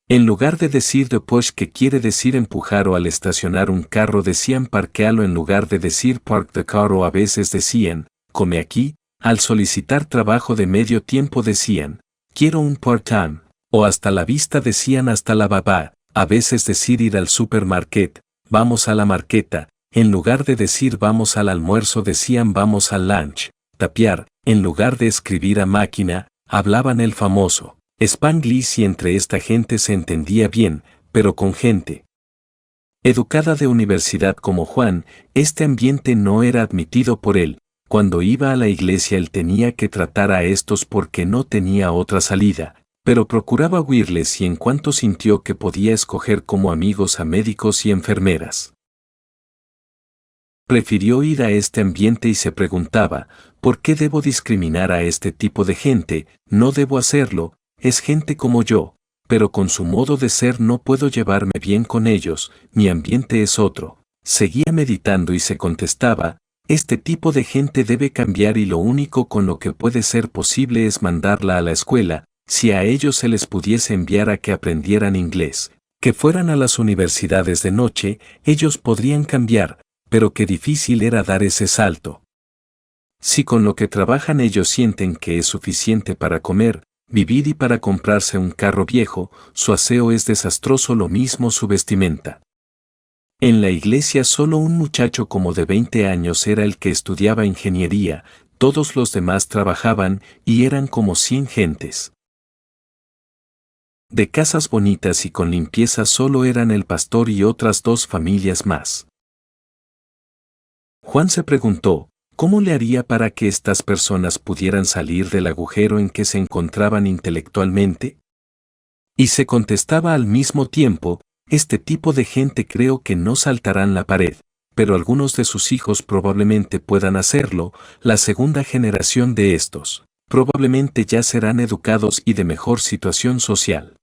S1: En lugar de decir de push, que quiere decir empujar, o al estacionar un carro decían parquealo en lugar de decir park the car, o a veces decían, come aquí. Al solicitar trabajo de medio tiempo decían, quiero un part-time, o hasta la vista decían hasta la babá. A veces decir ir al supermarket, vamos a la marqueta, en lugar de decir vamos al almuerzo decían vamos al lunch. Tapear, en lugar de escribir a máquina, hablaban el famoso Spanglish, y entre esta gente se entendía bien, pero con gente educada de universidad como Juan, este ambiente no era admitido por él. Cuando iba a la iglesia él tenía que tratar a estos porque no tenía otra salida, pero procuraba huirles, y en cuanto sintió que podía escoger como amigos a médicos y enfermeras, prefirió ir a este ambiente y se preguntaba, ¿por qué debo discriminar a este tipo de gente? No debo hacerlo. Es gente como yo, pero con su modo de ser no puedo llevarme bien con ellos, mi ambiente es otro. Seguía meditando y se contestaba, este tipo de gente debe cambiar y lo único con lo que puede ser posible es mandarla a la escuela. Si a ellos se les pudiese enviar a que aprendieran inglés, que fueran a las universidades de noche, ellos podrían cambiar, pero qué difícil era dar ese salto. Si con lo que trabajan ellos sienten que es suficiente para comer, vivir y para comprarse un carro viejo, su aseo es desastroso, lo mismo su vestimenta. En la iglesia solo un muchacho como de 20 años era el que estudiaba ingeniería, todos los demás trabajaban y eran como 100 gentes. De casas bonitas y con limpieza solo eran el pastor y otras 2 familias más. Juan se preguntó, ¿cómo le haría para que estas personas pudieran salir del agujero en que se encontraban intelectualmente? Y se contestaba al mismo tiempo, este tipo de gente creo que no saltarán la pared, pero algunos de sus hijos probablemente puedan hacerlo, la segunda generación de estos, probablemente ya serán educados y de mejor situación social.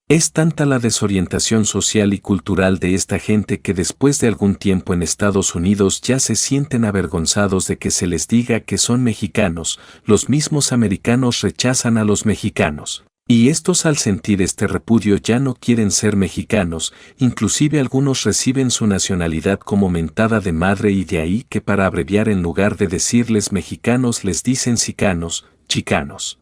S1: Es tanta la desorientación social y cultural de esta gente que después de algún tiempo en Estados Unidos ya se sienten avergonzados de que se les diga que son mexicanos, los mismos americanos rechazan a los mexicanos. Y estos al sentir este repudio ya no quieren ser mexicanos, inclusive algunos reciben su nacionalidad como mentada de madre y de ahí que para abreviar en lugar de decirles mexicanos les dicen chicanos, chicanos.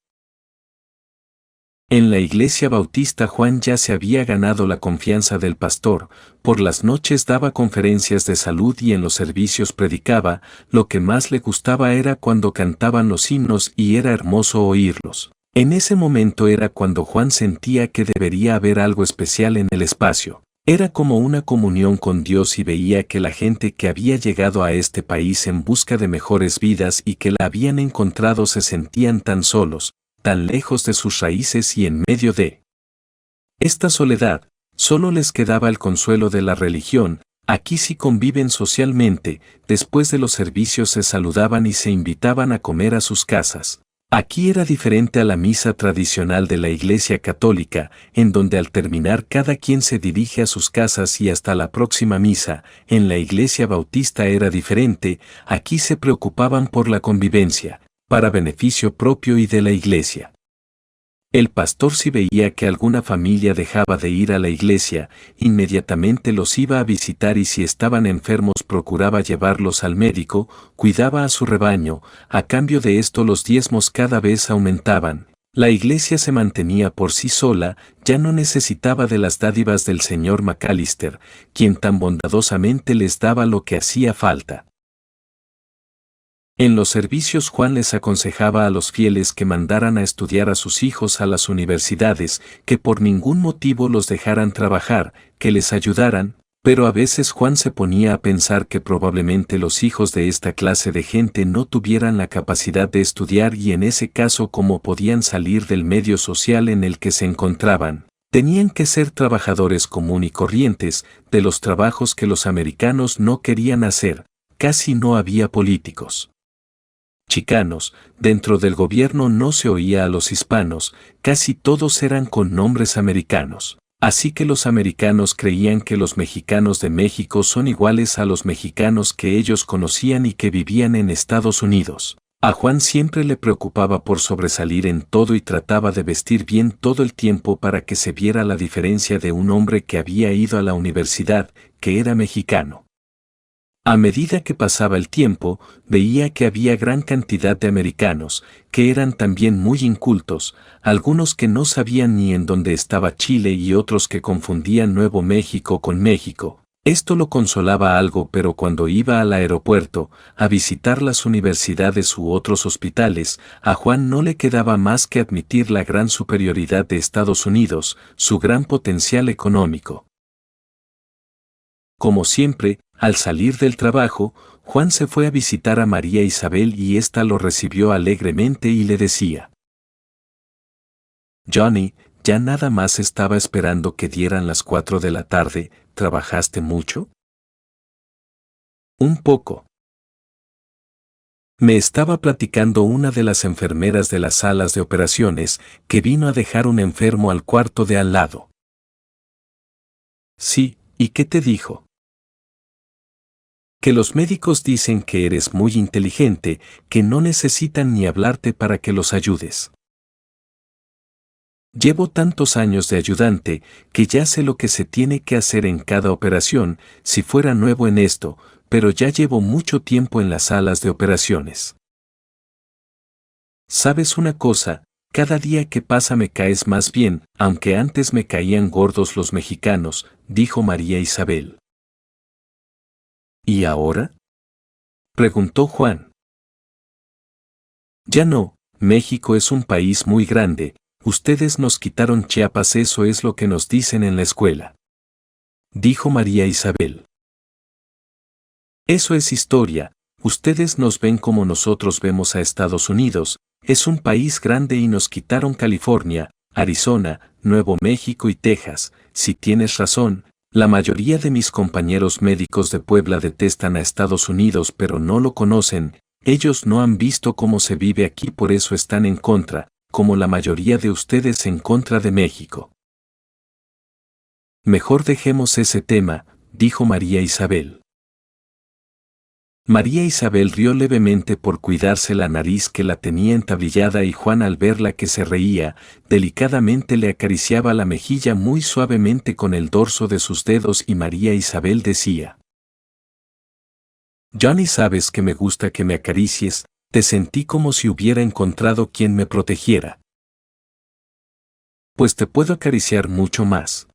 S1: En la iglesia bautista Juan ya se había ganado la confianza del pastor, por las noches daba conferencias de salud y en los servicios predicaba, lo que más le gustaba era cuando cantaban los himnos y era hermoso oírlos. En ese momento era cuando Juan sentía que debería haber algo especial en el espacio. Era como una comunión con Dios y veía que la gente que había llegado a este país en busca de mejores vidas y que la habían encontrado se sentían tan solos, tan lejos de sus raíces y en medio de esta soledad, solo les quedaba el consuelo de la religión. Aquí sí conviven socialmente, después de los servicios se saludaban y se invitaban a comer a sus casas. Aquí era diferente a la misa tradicional de la Iglesia Católica, en donde al terminar cada quien se dirige a sus casas y hasta la próxima misa. En la Iglesia Bautista era diferente, aquí se preocupaban por la convivencia, para beneficio propio y de la iglesia. El pastor si veía que alguna familia dejaba de ir a la iglesia, inmediatamente los iba a visitar y si estaban enfermos procuraba llevarlos al médico, cuidaba a su rebaño, a cambio de esto los diezmos cada vez aumentaban. La iglesia se mantenía por sí sola, ya no necesitaba de las dádivas del señor McAllister, quien tan bondadosamente les daba lo que hacía falta. En los servicios Juan les aconsejaba a los fieles que mandaran a estudiar a sus hijos a las universidades, que por ningún motivo los dejaran trabajar, que les ayudaran, pero a veces Juan se ponía a pensar que probablemente los hijos de esta clase de gente no tuvieran la capacidad de estudiar y en ese caso cómo podían salir del medio social en el que se encontraban. Tenían que ser trabajadores común y corrientes, de los trabajos que los americanos no querían hacer, casi no había políticos. Chicanos, dentro del gobierno no se oía a los hispanos, casi todos eran con nombres americanos. Así que los americanos creían que los mexicanos de México son iguales a los mexicanos que ellos conocían y que vivían en Estados Unidos. A Juan siempre le preocupaba por sobresalir en todo y trataba de vestir bien todo el tiempo para que se viera la diferencia de un hombre que había ido a la universidad, que era mexicano. A medida que pasaba el tiempo, veía que había gran cantidad de americanos, que eran también muy incultos, algunos que no sabían ni en dónde estaba Chile y otros que confundían Nuevo México con México. Esto lo consolaba algo, pero cuando iba al aeropuerto, a visitar las universidades u otros hospitales, a Juan no le quedaba más que admitir la gran superioridad de Estados Unidos, su gran potencial económico. Como siempre, al salir del trabajo, Juan se fue a visitar a María Isabel y ésta lo recibió alegremente y le decía: Johnny, ya nada más estaba esperando que dieran las 4 de la tarde, ¿trabajaste mucho? Un poco. Me estaba platicando una de las enfermeras de las salas de operaciones, que vino a dejar un enfermo al cuarto de al lado. Sí, ¿y qué te dijo? Que los médicos dicen que eres muy inteligente, que no necesitan ni hablarte para que los ayudes. Llevo tantos años de ayudante, que ya sé lo que se tiene que hacer en cada operación, si fuera nuevo en esto, pero ya llevo mucho tiempo en las salas de operaciones. ¿Sabes una cosa? Cada día que pasa me caes más bien, aunque antes me caían gordos los mexicanos, dijo María Isabel. ¿Y ahora?, preguntó Juan. Ya no, México es un país muy grande, ustedes nos quitaron Chiapas, eso es lo que nos dicen en la escuela, dijo María Isabel. Eso es historia, ustedes nos ven como nosotros vemos a Estados Unidos, es un país grande y nos quitaron California, Arizona, Nuevo México y Texas. Si tienes razón, la mayoría de mis compañeros médicos de Puebla detestan a Estados Unidos pero no lo conocen, ellos no han visto cómo se vive aquí, por eso están en contra, como la mayoría de ustedes en contra de México. Mejor dejemos ese tema, dijo María Isabel. María Isabel rió levemente por cuidarse la nariz que la tenía entablillada y Juan, al verla que se reía, delicadamente le acariciaba la mejilla muy suavemente con el dorso de sus dedos y María Isabel decía: Johnny, sabes que me gusta que me acaricies, te sentí como si hubiera encontrado quien me protegiera. Pues te puedo acariciar mucho más.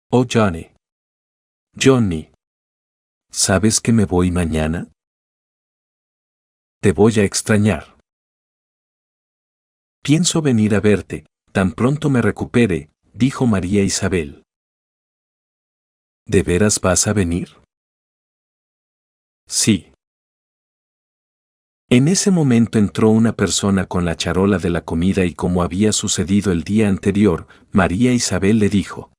S1: Oh Johnny. Johnny. ¿Sabes que me voy mañana? Te voy a extrañar. Pienso venir a verte, tan pronto me recupere, dijo María Isabel. ¿De veras vas a venir? Sí. En ese momento entró una persona con la charola de la comida y, como había sucedido el día anterior, María Isabel le dijo: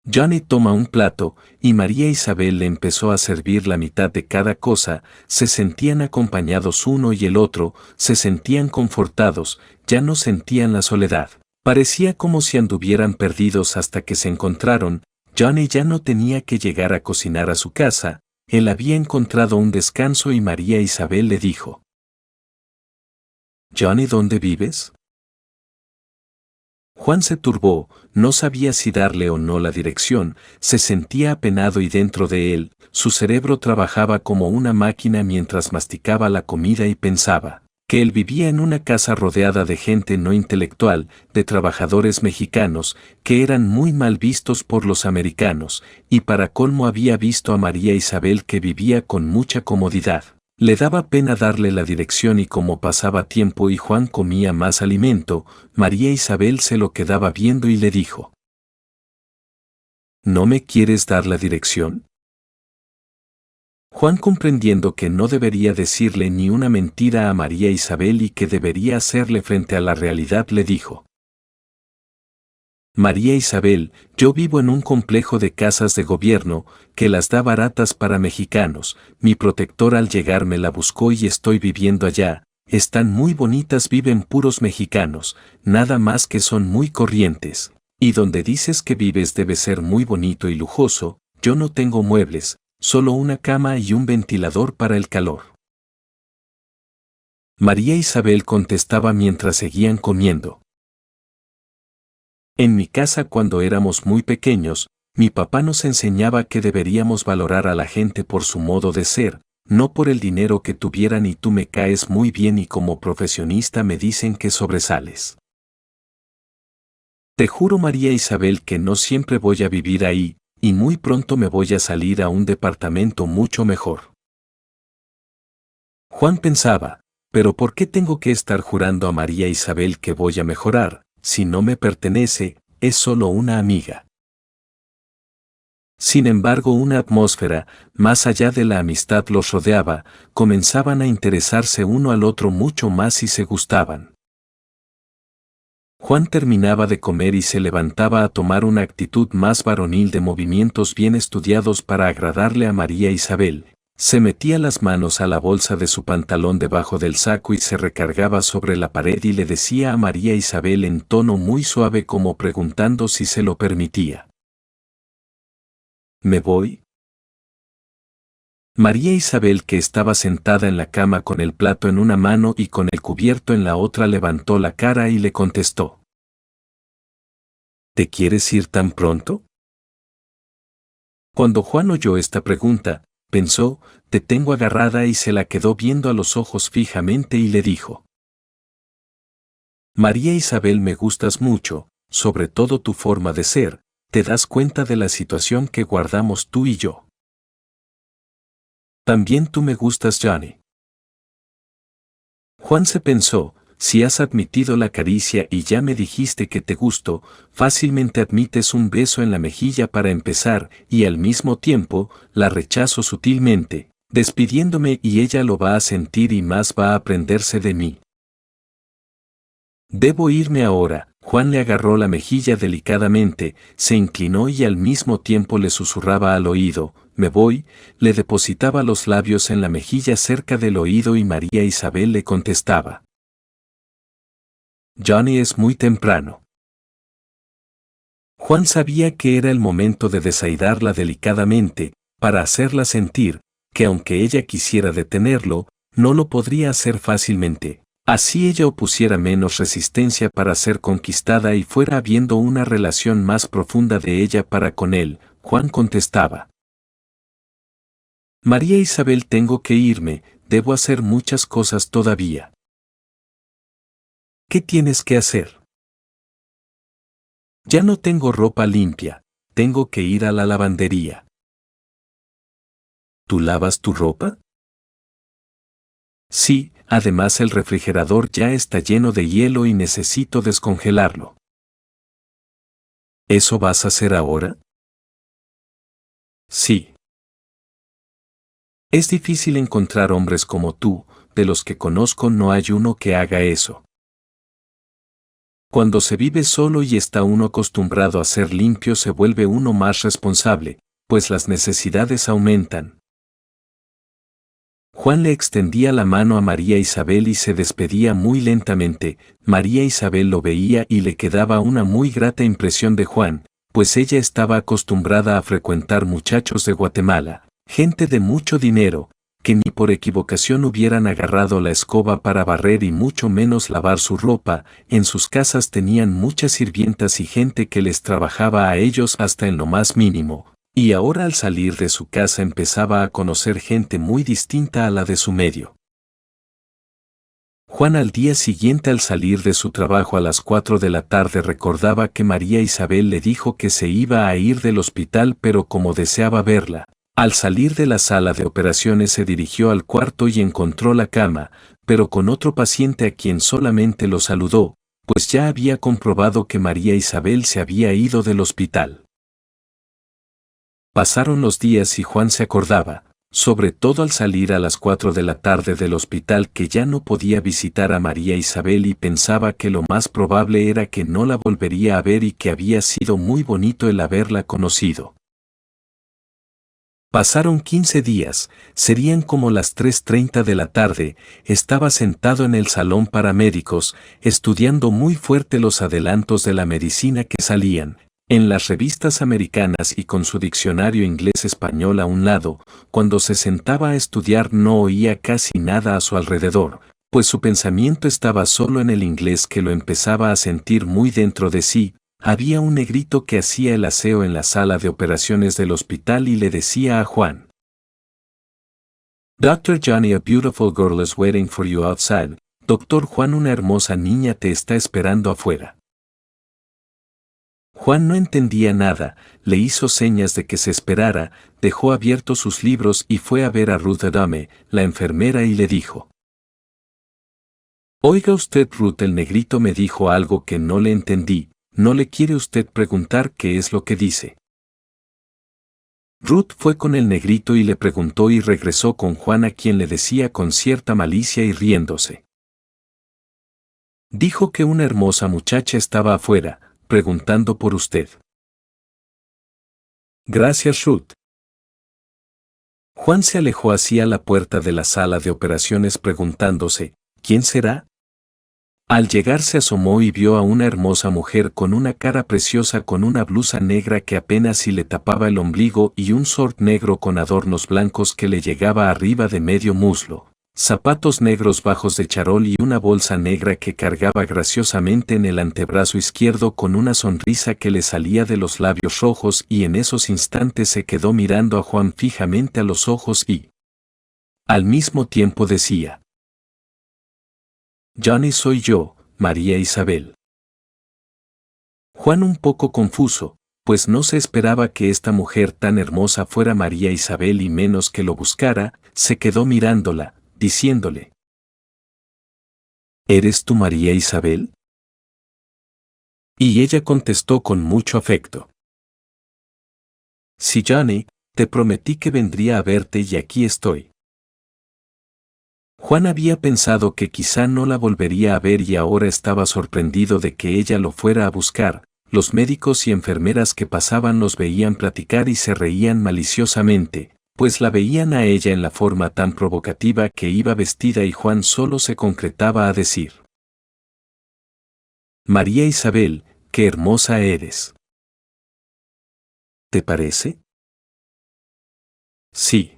S1: Johnny, toma un plato, y María Isabel le empezó a servir la mitad de cada cosa. Se sentían acompañados uno y el otro, se sentían confortados, ya no sentían la soledad. Parecía como si anduvieran perdidos hasta que se encontraron. Johnny ya no tenía que llegar a cocinar a su casa, él había encontrado un descanso y María Isabel le dijo: Johnny, ¿dónde vives? Juan se turbó, no sabía si darle o no la dirección, se sentía apenado y dentro de él, su cerebro trabajaba como una máquina mientras masticaba la comida y pensaba que él vivía en una casa rodeada de gente no intelectual, de trabajadores mexicanos, que eran muy mal vistos por los americanos, y para colmo había visto a María Isabel que vivía con mucha comodidad. Le daba pena darle la dirección y como pasaba tiempo y Juan comía más alimento, María Isabel se lo quedaba viendo y le dijo: ¿No me quieres dar la dirección? Juan, comprendiendo que no debería decirle ni una mentira a María Isabel y que debería hacerle frente a la realidad, le dijo: María Isabel, yo vivo en un complejo de casas de gobierno, que las da baratas para mexicanos, mi protector al llegar me la buscó y estoy viviendo allá, están muy bonitas, viven puros mexicanos, nada más que son muy corrientes. Y donde dices que vives debe ser muy bonito y lujoso, yo no tengo muebles, solo una cama y un ventilador para el calor. María Isabel contestaba mientras seguían comiendo: En mi casa, cuando éramos muy pequeños, mi papá nos enseñaba que deberíamos valorar a la gente por su modo de ser, no por el dinero que tuvieran, y tú me caes muy bien y como profesionista me dicen que sobresales. Te juro, María Isabel, que no siempre voy a vivir ahí, y muy pronto me voy a salir a un departamento mucho mejor. Juan pensaba: ¿pero por qué tengo que estar jurando a María Isabel que voy a mejorar? Si no me pertenece, es solo una amiga. Sin embargo, una atmósfera, más allá de la amistad, los rodeaba, comenzaban a interesarse uno al otro mucho más y se gustaban. Juan terminaba de comer y se levantaba a tomar una actitud más varonil, de movimientos bien estudiados para agradarle a María Isabel. Se metía las manos a la bolsa de su pantalón debajo del saco y se recargaba sobre la pared y le decía a María Isabel en tono muy suave, como preguntando si se lo permitía: ¿Me voy? María Isabel, que estaba sentada en la cama con el plato en una mano y con el cubierto en la otra, levantó la cara y le contestó: ¿Te quieres ir tan pronto? Cuando Juan oyó esta pregunta, pensó: te tengo agarrada, y se la quedó viendo a los ojos fijamente y le dijo: María Isabel, me gustas mucho, sobre todo tu forma de ser, te das cuenta de la situación que guardamos tú y yo. También tú me gustas, Johnny. Juan se pensó, si has admitido la caricia y ya me dijiste que te gusto, fácilmente admites un beso en la mejilla para empezar, y al mismo tiempo, la rechazo sutilmente, despidiéndome, y ella lo va a sentir y más va a prenderse de mí. Debo irme ahora. Juan le agarró la mejilla delicadamente, se inclinó y al mismo tiempo le susurraba al oído, me voy, le depositaba los labios en la mejilla cerca del oído y María Isabel le contestaba. Johnny, es muy temprano. Juan sabía que era el momento de desaidarla delicadamente, para hacerla sentir, que aunque ella quisiera detenerlo, no lo podría hacer fácilmente. Así ella opusiera menos resistencia para ser conquistada y fuera habiendo una relación más profunda de ella para con él. Juan contestaba. María Isabel, tengo que irme, debo hacer muchas cosas todavía. ¿Qué tienes que hacer? Ya no tengo ropa limpia, tengo que ir a la lavandería. ¿Tú lavas tu ropa? Sí, además el refrigerador ya está lleno de hielo y necesito descongelarlo. ¿Eso vas a hacer ahora? Sí. Es difícil encontrar hombres como tú, de los que conozco no hay uno que haga eso. Cuando se vive solo y está uno acostumbrado a ser limpio, se vuelve uno más responsable, pues las necesidades aumentan. Juan le extendía la mano a María Isabel y se despedía muy lentamente. María Isabel lo veía y le quedaba una muy grata impresión de Juan, pues ella estaba acostumbrada a frecuentar muchachos de Guatemala, gente de mucho dinero, que ni por equivocación hubieran agarrado la escoba para barrer y mucho menos lavar su ropa. En sus casas tenían muchas sirvientas y gente que les trabajaba a ellos hasta en lo más mínimo. Y ahora al salir de su casa empezaba a conocer gente muy distinta a la de su medio. Juan al día siguiente, al salir de su trabajo a las 4 de la tarde, recordaba que María Isabel le dijo que se iba a ir del hospital, pero como deseaba verla, al salir de la sala de operaciones se dirigió al cuarto y encontró la cama, pero con otro paciente a quien solamente lo saludó, pues ya había comprobado que María Isabel se había ido del hospital. Pasaron los días y Juan se acordaba, sobre todo al salir a las 4 de la tarde del hospital, que ya no podía visitar a María Isabel y pensaba que lo más probable era que no la volvería a ver y que había sido muy bonito el haberla conocido. Pasaron 15 días, serían como las 3:30 de la tarde, estaba sentado en el salón para médicos, estudiando muy fuerte los adelantos de la medicina que salían en las revistas americanas y con su diccionario inglés-español a un lado. Cuando se sentaba a estudiar no oía casi nada a su alrededor, pues su pensamiento estaba solo en el inglés, que lo empezaba a sentir muy dentro de sí. Había un negrito que hacía el aseo en la sala de operaciones del hospital y le decía a Juan: Dr. Johnny, a beautiful girl is waiting for you outside. Doctor Juan, una hermosa niña te está esperando afuera. Juan no entendía nada, le hizo señas de que se esperara, dejó abiertos sus libros y fue a ver a Ruth Adame, la enfermera, y le dijo: Oiga usted, Ruth, el negrito me dijo algo que no le entendí. ¿No le quiere usted preguntar qué es lo que dice? Ruth fue con el negrito y le preguntó y regresó con Juan, a quien le decía con cierta malicia y riéndose: Dijo que una hermosa muchacha estaba afuera, preguntando por usted. Gracias, Ruth. Juan se alejó hacia la puerta de la sala de operaciones preguntándose, ¿quién será? Al llegar se asomó y vio a una hermosa mujer con una cara preciosa, con una blusa negra que apenas si le tapaba el ombligo y un short negro con adornos blancos que le llegaba arriba de medio muslo, zapatos negros bajos de charol y una bolsa negra que cargaba graciosamente en el antebrazo izquierdo, con una sonrisa que le salía de los labios rojos, y en esos instantes se quedó mirando a Juan fijamente a los ojos y al mismo tiempo decía: Johnny, soy yo, María Isabel. Juan, un poco confuso, pues no se esperaba que esta mujer tan hermosa fuera María Isabel y menos que lo buscara, se quedó mirándola, diciéndole: ¿Eres tú María Isabel? Y ella contestó con mucho afecto: Sí, Johnny, te prometí que vendría a verte y aquí estoy. Juan había pensado que quizá no la volvería a ver y ahora estaba sorprendido de que ella lo fuera a buscar. Los médicos y enfermeras que pasaban los veían platicar y se reían maliciosamente, pues la veían a ella en la forma tan provocativa que iba vestida y Juan solo se concretaba a decir: María Isabel, qué hermosa eres. ¿Te parece? Sí.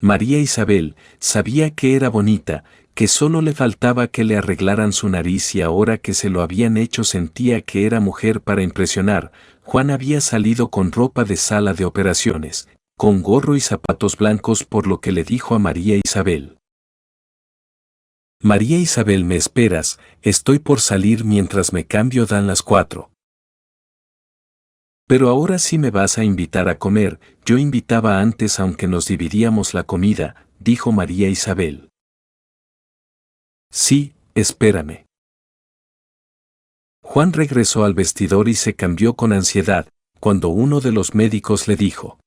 S1: María Isabel sabía que era bonita, que solo le faltaba que le arreglaran su nariz y ahora que se lo habían hecho sentía que era mujer para impresionar. Juan había salido con ropa de sala de operaciones, con gorro y zapatos blancos, por lo que le dijo a María Isabel: María Isabel, ¿me esperas? Estoy por salir mientras me cambio, dan las 4. Pero ahora sí me vas a invitar a comer. Yo invitaba antes aunque nos dividíamos la comida, dijo María Isabel. Sí, espérame. Juan regresó al vestidor y se cambió con ansiedad, cuando uno de los médicos le dijo: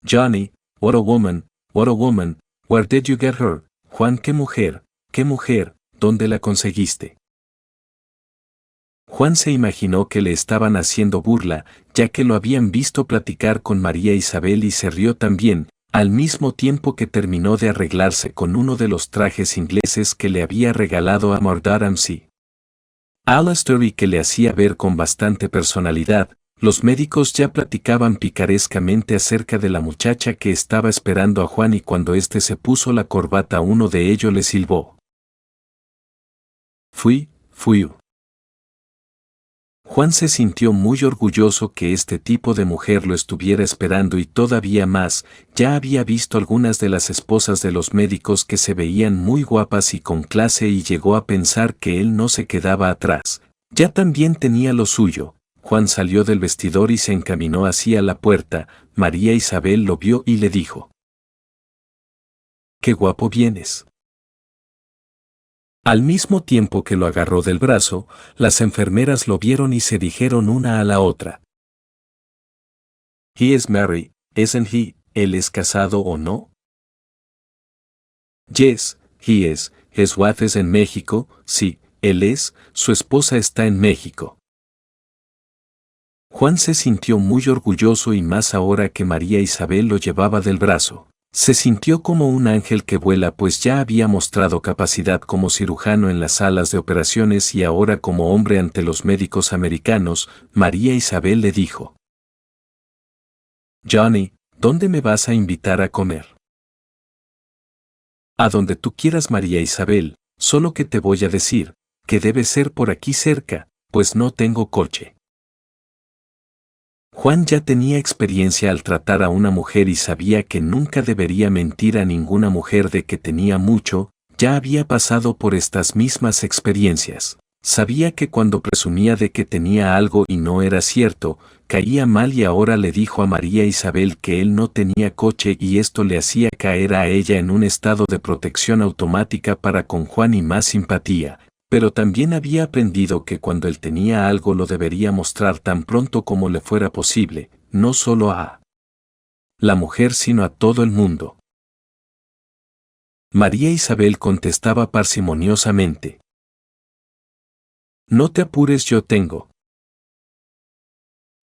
S1: Johnny, what a woman, where did you get her? Juan, qué mujer, ¿dónde la conseguiste? Juan se imaginó que le estaban haciendo burla, ya que lo habían visto platicar con María Isabel y se rió también, al mismo tiempo que terminó de arreglarse con uno de los trajes ingleses que le había regalado a Ramsay. Alastair, y que le hacía ver con bastante personalidad. Los médicos ya platicaban picarescamente acerca de la muchacha que estaba esperando a Juan y cuando éste se puso la corbata uno de ellos le silbó: Fui. Juan se sintió muy orgulloso que este tipo de mujer lo estuviera esperando y todavía más, ya había visto algunas de las esposas de los médicos que se veían muy guapas y con clase y llegó a pensar que él no se quedaba atrás. Ya también tenía lo suyo. Juan salió del vestidor y se encaminó hacia la puerta. María Isabel lo vio y le dijo: ¡Qué guapo vienes! Al mismo tiempo que lo agarró del brazo, las enfermeras lo vieron y se dijeron una a la otra: He is married, isn't he? ¿Él es casado o no? Yes, he is. His wife is en México. Sí, él es. Su esposa está en México. Juan se sintió muy orgulloso y más ahora que María Isabel lo llevaba del brazo. Se sintió como un ángel que vuela, pues ya había mostrado capacidad como cirujano en las salas de operaciones y ahora como hombre ante los médicos americanos. María Isabel le dijo: Johnny, ¿dónde me vas a invitar a comer? A donde tú quieras, María Isabel, solo que te voy a decir que debe ser por aquí cerca, pues no tengo coche. Juan ya tenía experiencia al tratar a una mujer y sabía que nunca debería mentir a ninguna mujer de que tenía mucho. Ya había pasado por estas mismas experiencias. Sabía que cuando presumía de que tenía algo y no era cierto, caía mal y ahora le dijo a María Isabel que él no tenía coche y esto le hacía caer a ella en un estado de protección automática para con Juan y más simpatía. Pero también había aprendido que cuando él tenía algo lo debería mostrar tan pronto como le fuera posible, no solo a la mujer sino a todo el mundo. María Isabel contestaba parsimoniosamente: No te apures, yo tengo.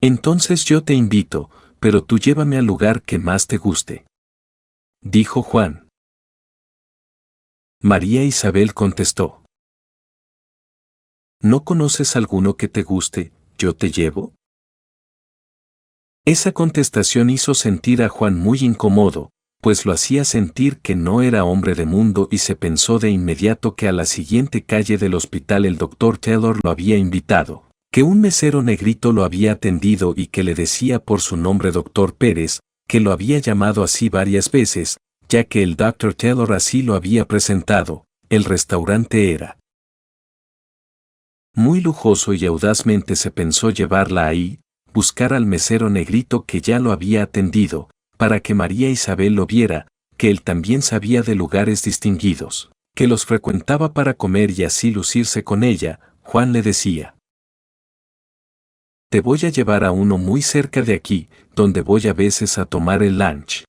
S1: Entonces yo te invito, pero tú llévame al lugar que más te guste, dijo Juan. María Isabel contestó: ¿No conoces alguno que te guste? ¿Yo te llevo? Esa contestación hizo sentir a Juan muy incómodo, pues lo hacía sentir que no era hombre de mundo y se pensó de inmediato que a la siguiente calle del hospital el doctor Taylor lo había invitado, que un mesero negrito lo había atendido y que le decía por su nombre doctor Pérez, que lo había llamado así varias veces, ya que el doctor Taylor así lo había presentado. El restaurante era muy lujoso y audazmente se pensó llevarla ahí, buscar al mesero negrito que ya lo había atendido, para que María Isabel lo viera, que él también sabía de lugares distinguidos, que los frecuentaba para comer y así lucirse con ella. Juan le decía: te voy a llevar a uno muy cerca de aquí, donde voy a veces a tomar el lunch.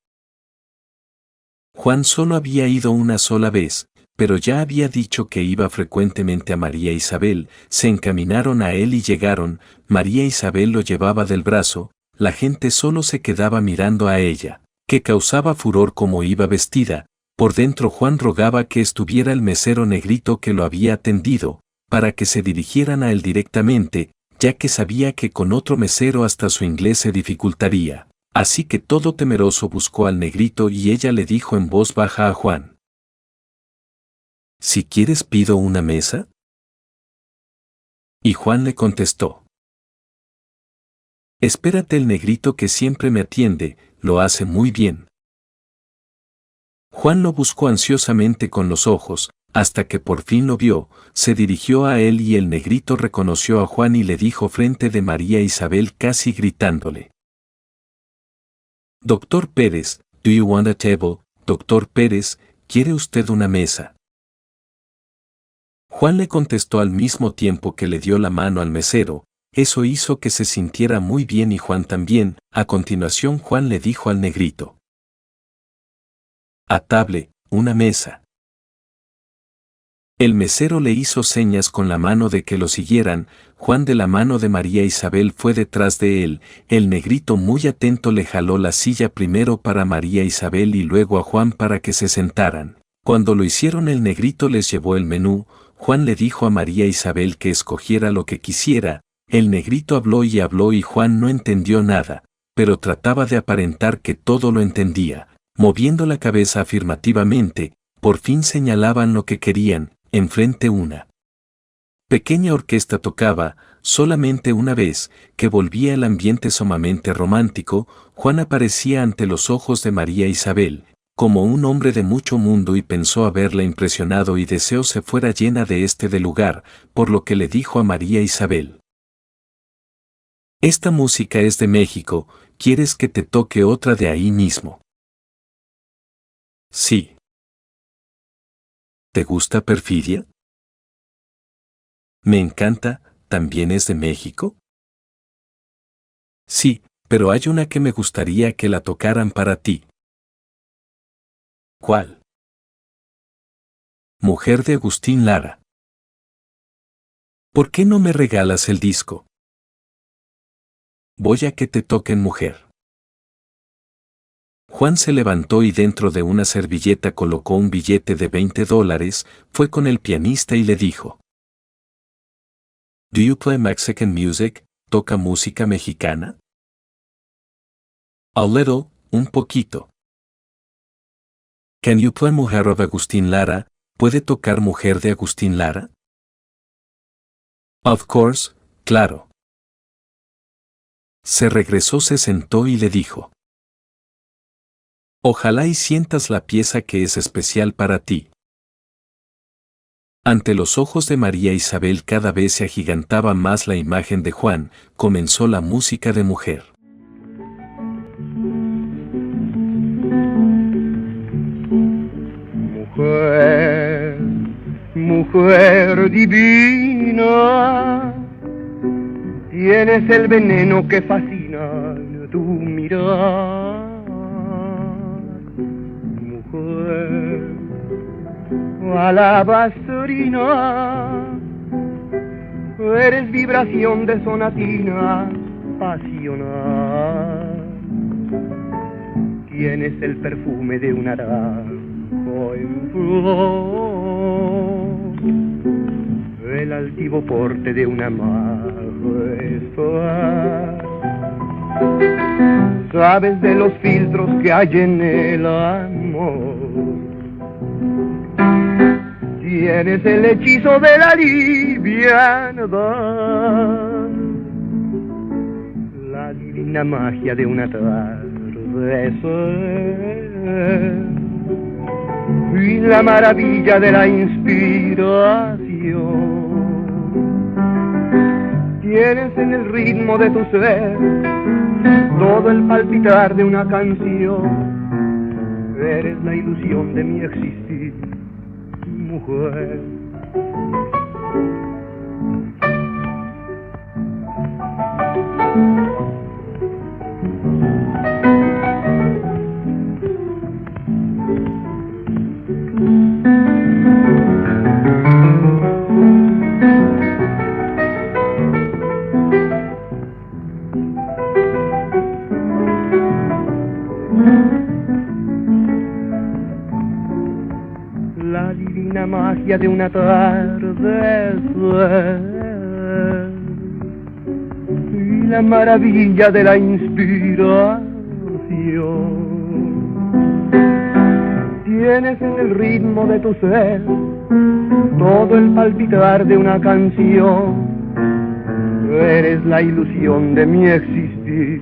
S1: Juan solo había ido una sola vez, pero ya había dicho que iba frecuentemente a María Isabel. Se encaminaron a él y llegaron. María Isabel lo llevaba del brazo, la gente solo se quedaba mirando a ella, que causaba furor como iba vestida. Por dentro Juan rogaba que estuviera el mesero negrito que lo había atendido, para que se dirigieran a él directamente, ya que sabía que con otro mesero hasta su inglés se dificultaría. Así que todo temeroso buscó al negrito y ella le dijo en voz baja a Juan: si quieres pido una mesa. Y Juan le contestó: espérate, el negrito que siempre me atiende, lo hace muy bien. Juan lo buscó ansiosamente con los ojos, hasta que por fin lo vio, se dirigió a él y el negrito reconoció a Juan y le dijo frente de María Isabel casi gritándole: Doctor Pérez, do you want a table? Doctor Pérez, ¿quiere usted una mesa? Juan le contestó al mismo tiempo que le dio la mano al mesero. Eso hizo que se sintiera muy bien y Juan también. A continuación Juan le dijo al negrito: a table, una mesa. El mesero le hizo señas con la mano de que lo siguieran. Juan de la mano de María Isabel fue detrás de él. El negrito muy atento le jaló la silla primero para María Isabel y luego a Juan para que se sentaran. Cuando lo hicieron el negrito les llevó el menú. Juan le dijo a María Isabel que escogiera lo que quisiera. El negrito habló y Juan no entendió nada, pero trataba de aparentar que todo lo entendía. Moviendo la cabeza afirmativamente, por fin señalaban lo que querían. Enfrente una pequeña orquesta tocaba. Solamente una vez que volvía el ambiente sumamente romántico, Juan aparecía ante los ojos de María Isabel, como un hombre de mucho mundo, y pensó haberla impresionado y deseó se fuera llena de del lugar, por lo que le dijo a María Isabel: esta música es de México, ¿quieres que te toque otra de ahí mismo? Sí. ¿Te gusta Perfidia? Me encanta, ¿también es de México? Sí, pero hay una que me gustaría que la tocaran para ti. ¿Cuál? Mujer de Agustín Lara. ¿Por qué no me regalas el disco? Voy a que te toquen Mujer. Juan se levantó y dentro de una servilleta colocó un billete de $20, fue con el pianista y le dijo: ¿Do you play Mexican music? ¿Toca música mexicana? A little, un poquito. Can you play Mujer of Agustín Lara? ¿Puede tocar Mujer de Agustín Lara? Of course, claro. Se regresó, se sentó y le dijo: ojalá y sientas la pieza que es especial para ti. Ante los ojos de María Isabel cada vez se agigantaba más la imagen de Juan. Comenzó la música de Mujer.
S2: Mujer, mujer divina, tienes el veneno que fascina tu mirar. Mujer, alabastrina, eres vibración de sonatina pasional. Tienes el perfume de un naranjo en flor, el altivo porte de una majestad. Sabes de los filtros que hay en el amor, tienes el hechizo de la liviandad, la divina magia de un atardecer y la maravilla de la inspiración. Tienes en el ritmo de tu ser todo el palpitar de una canción. Eres la ilusión de mi existir, mujer. La divina magia de una tarde y la maravilla de la inspiración. Tienes en el ritmo de tu ser todo el palpitar de una canción. Eres la ilusión de mi existir,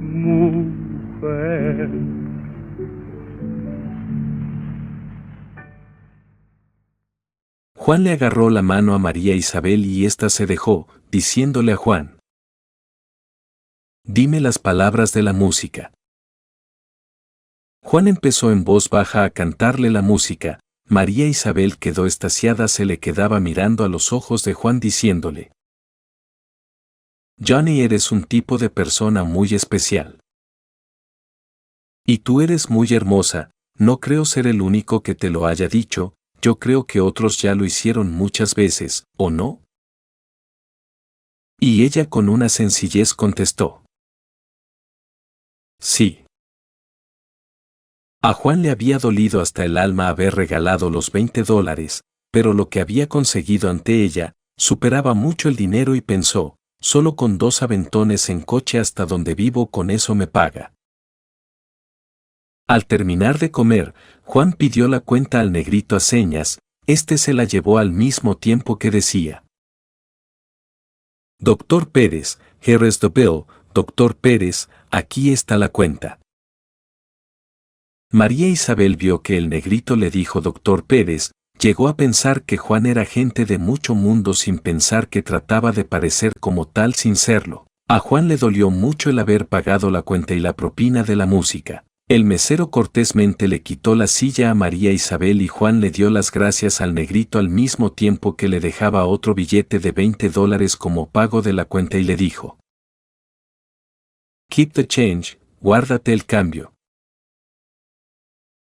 S2: mujer.
S1: Juan le agarró la mano a María Isabel y ésta se dejó, diciéndole a Juan: «Dime las palabras de la música». Juan empezó en voz baja a cantarle la música. María Isabel quedó extasiada, se le quedaba mirando a los ojos de Juan diciéndole: «Johnny, eres un tipo de persona muy especial. Y tú eres muy hermosa, no creo ser el único que te lo haya dicho. Yo creo que otros ya lo hicieron muchas veces, ¿o no?». Y ella con una sencillez contestó: «Sí». A Juan le había dolido hasta el alma haber regalado los $20, pero lo que había conseguido ante ella superaba mucho el dinero y pensó: «Solo con 2 aventones en coche hasta donde vivo, con eso me paga». Al terminar de comer, Juan pidió la cuenta al negrito a señas. Este se la llevó al mismo tiempo que decía: «Doctor Pérez, here is the bill, Doctor Pérez, aquí está la cuenta». María Isabel vio que el negrito le dijo Doctor Pérez, llegó a pensar que Juan era gente de mucho mundo sin pensar que trataba de parecer como tal sin serlo. A Juan le dolió mucho el haber pagado la cuenta y la propina de la música. El mesero cortésmente le quitó la silla a María Isabel y Juan le dio las gracias al negrito al mismo tiempo que le dejaba otro billete de $20 como pago de la cuenta y le dijo: «Keep the change, guárdate el cambio».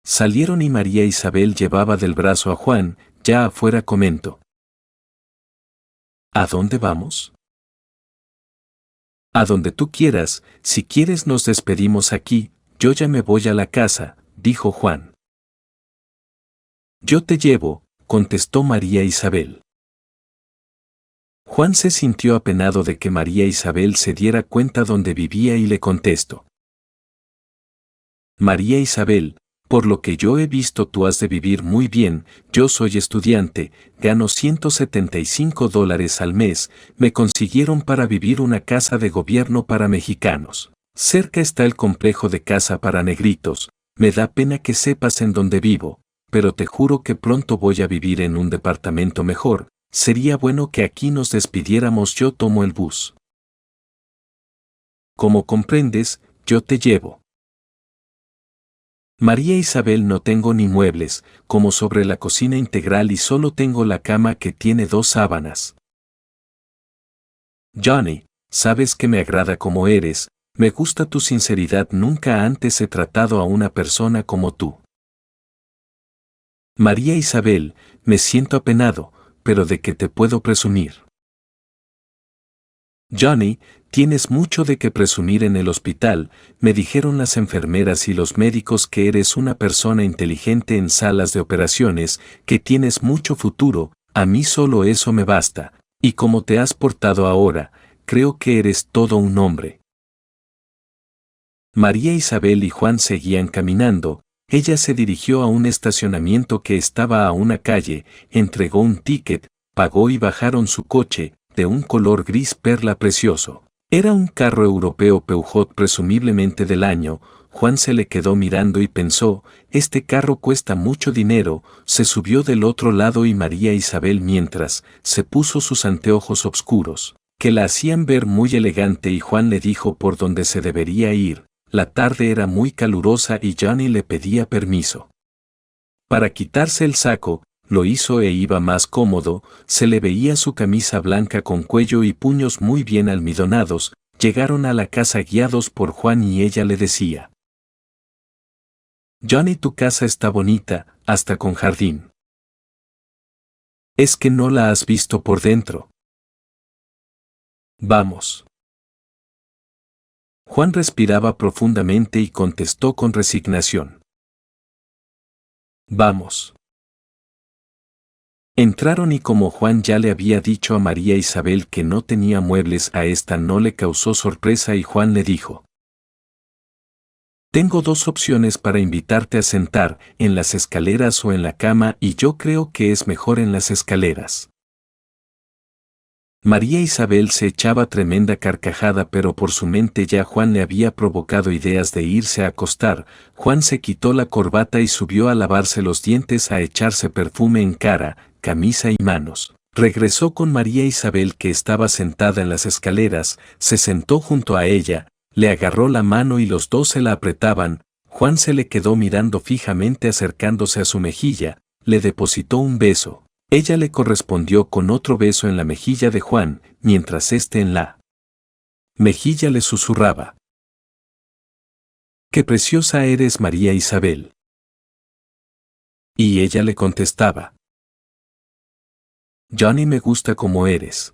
S1: Salieron y María Isabel llevaba del brazo a Juan. Ya afuera comentó: «¿A dónde vamos?». «A donde tú quieras, si quieres nos despedimos aquí. Yo ya me voy a la casa», dijo Juan. «Yo te llevo», contestó María Isabel. Juan se sintió apenado de que María Isabel se diera cuenta dónde vivía y le contestó: «María Isabel, por lo que yo he visto tú has de vivir muy bien. Yo soy estudiante, gano $175 al mes, me consiguieron para vivir una casa de gobierno para mexicanos. Cerca está el complejo de casa para negritos. Me da pena que sepas en dónde vivo, pero te juro que pronto voy a vivir en un departamento mejor. Sería bueno que aquí nos despidiéramos. Yo tomo el bus. Como comprendes, yo te llevo». María Isabel: «No tengo ni muebles, como sobre la cocina integral y solo tengo la cama que tiene 2 sábanas». «Johnny, sabes que me agrada como eres. Me gusta tu sinceridad, nunca antes he tratado a una persona como tú». María Isabel: «Me siento apenado, pero ¿de qué te puedo presumir?». «Johnny, tienes mucho de qué presumir en el hospital. Me dijeron las enfermeras y los médicos que eres una persona inteligente en salas de operaciones, que tienes mucho futuro. A mí solo eso me basta. Y como te has portado ahora, creo que eres todo un hombre». María Isabel y Juan seguían caminando. Ella se dirigió a un estacionamiento que estaba a una calle, entregó un ticket, pagó y bajaron su coche, de un color gris perla precioso. Era un carro europeo Peugeot presumiblemente del año. Juan se le quedó mirando y pensó, este carro cuesta mucho dinero. Se subió del otro lado y María Isabel mientras se puso sus anteojos oscuros, que la hacían ver muy elegante, y Juan le dijo por dónde se debería ir. La tarde era muy calurosa y Johnny le pedía permiso para quitarse el saco. Lo hizo e iba más cómodo. Se le veía su camisa blanca con cuello y puños muy bien almidonados. Llegaron a la casa guiados por Juan y ella le decía: Johnny, tu casa está bonita, hasta con jardín. ¿Es que no la has visto por dentro? Vamos. Juan respiraba profundamente y contestó con resignación: Vamos. Entraron y como Juan ya le había dicho a María Isabel que no tenía muebles, a esta no le causó sorpresa y Juan le dijo: Tengo dos opciones para invitarte a sentar, en las escaleras o en la cama, y yo creo que es mejor en las escaleras. María Isabel se echaba tremenda carcajada, pero por su mente ya Juan le había provocado ideas de irse a acostar. Juan se quitó la corbata y subió a lavarse los dientes, a echarse perfume en cara, camisa y manos. Regresó con María Isabel, que estaba sentada en las escaleras, se sentó junto a ella, le agarró la mano y los dos se la apretaban. Juan se le quedó mirando fijamente, acercándose a su mejilla, le depositó un beso. Ella le correspondió con otro beso en la mejilla de Juan, mientras éste en la mejilla le susurraba: ¡Qué preciosa eres, María Isabel! Y ella le contestaba: Johnny, me gusta como eres.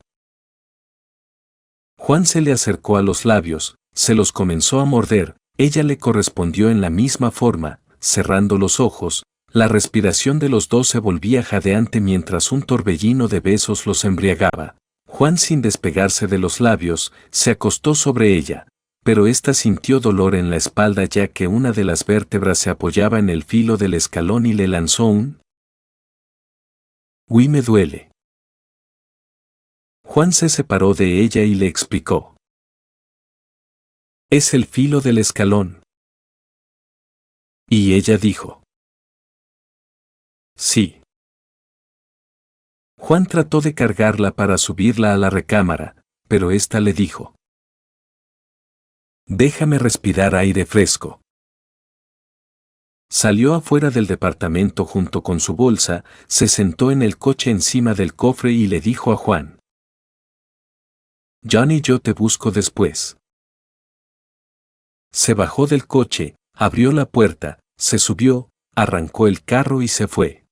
S1: Juan se le acercó a los labios, se los comenzó a morder. Ella le correspondió en la misma forma, cerrando los ojos. La respiración de los dos se volvía jadeante mientras un torbellino de besos los embriagaba. Juan, sin despegarse de los labios, se acostó sobre ella, pero ésta sintió dolor en la espalda, ya que una de las vértebras se apoyaba en el filo del escalón, y le lanzó un «Uy, me duele». Juan se separó de ella y le explicó: «Es el filo del escalón». Y ella dijo: «Sí». Juan trató de cargarla para subirla a la recámara, pero ésta le dijo: «Déjame respirar aire fresco». Salió afuera del departamento junto con su bolsa, se sentó en el coche encima del cofre y le dijo a Juan: «Johnny, yo te busco después». Se bajó del coche, abrió la puerta, se subió, arrancó el carro y se fue.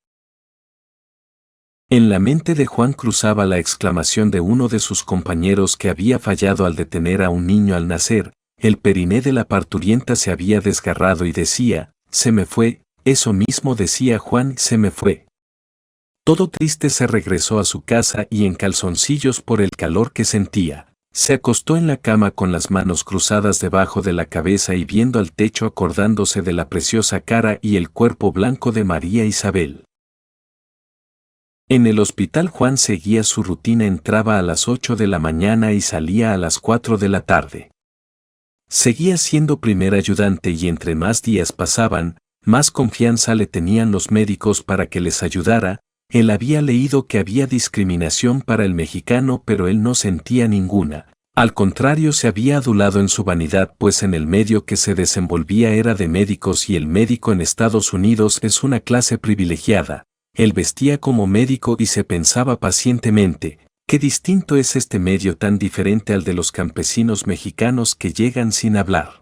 S1: En la mente de Juan cruzaba la exclamación de uno de sus compañeros que había fallado al detener a un niño al nacer. El periné de la parturienta se había desgarrado y decía: «Se me fue». Eso mismo decía Juan: «Se me fue». Todo triste se regresó a su casa y en calzoncillos por el calor que sentía. Se acostó en la cama con las manos cruzadas debajo de la cabeza y viendo al techo, acordándose de la preciosa cara y el cuerpo blanco de María Isabel. En el hospital Juan seguía su rutina, entraba a las 8 de la mañana y salía a las 4 de la tarde. Seguía siendo primer ayudante y entre más días pasaban, más confianza le tenían los médicos para que les ayudara. Él había leído que había discriminación para el mexicano, pero él no sentía ninguna. Al contrario, se había adulado en su vanidad, pues en el medio que se desenvolvía era de médicos y el médico en Estados Unidos es una clase privilegiada. Él vestía como médico y se pensaba pacientemente: qué distinto es este medio, tan diferente al de los campesinos mexicanos que llegan sin hablar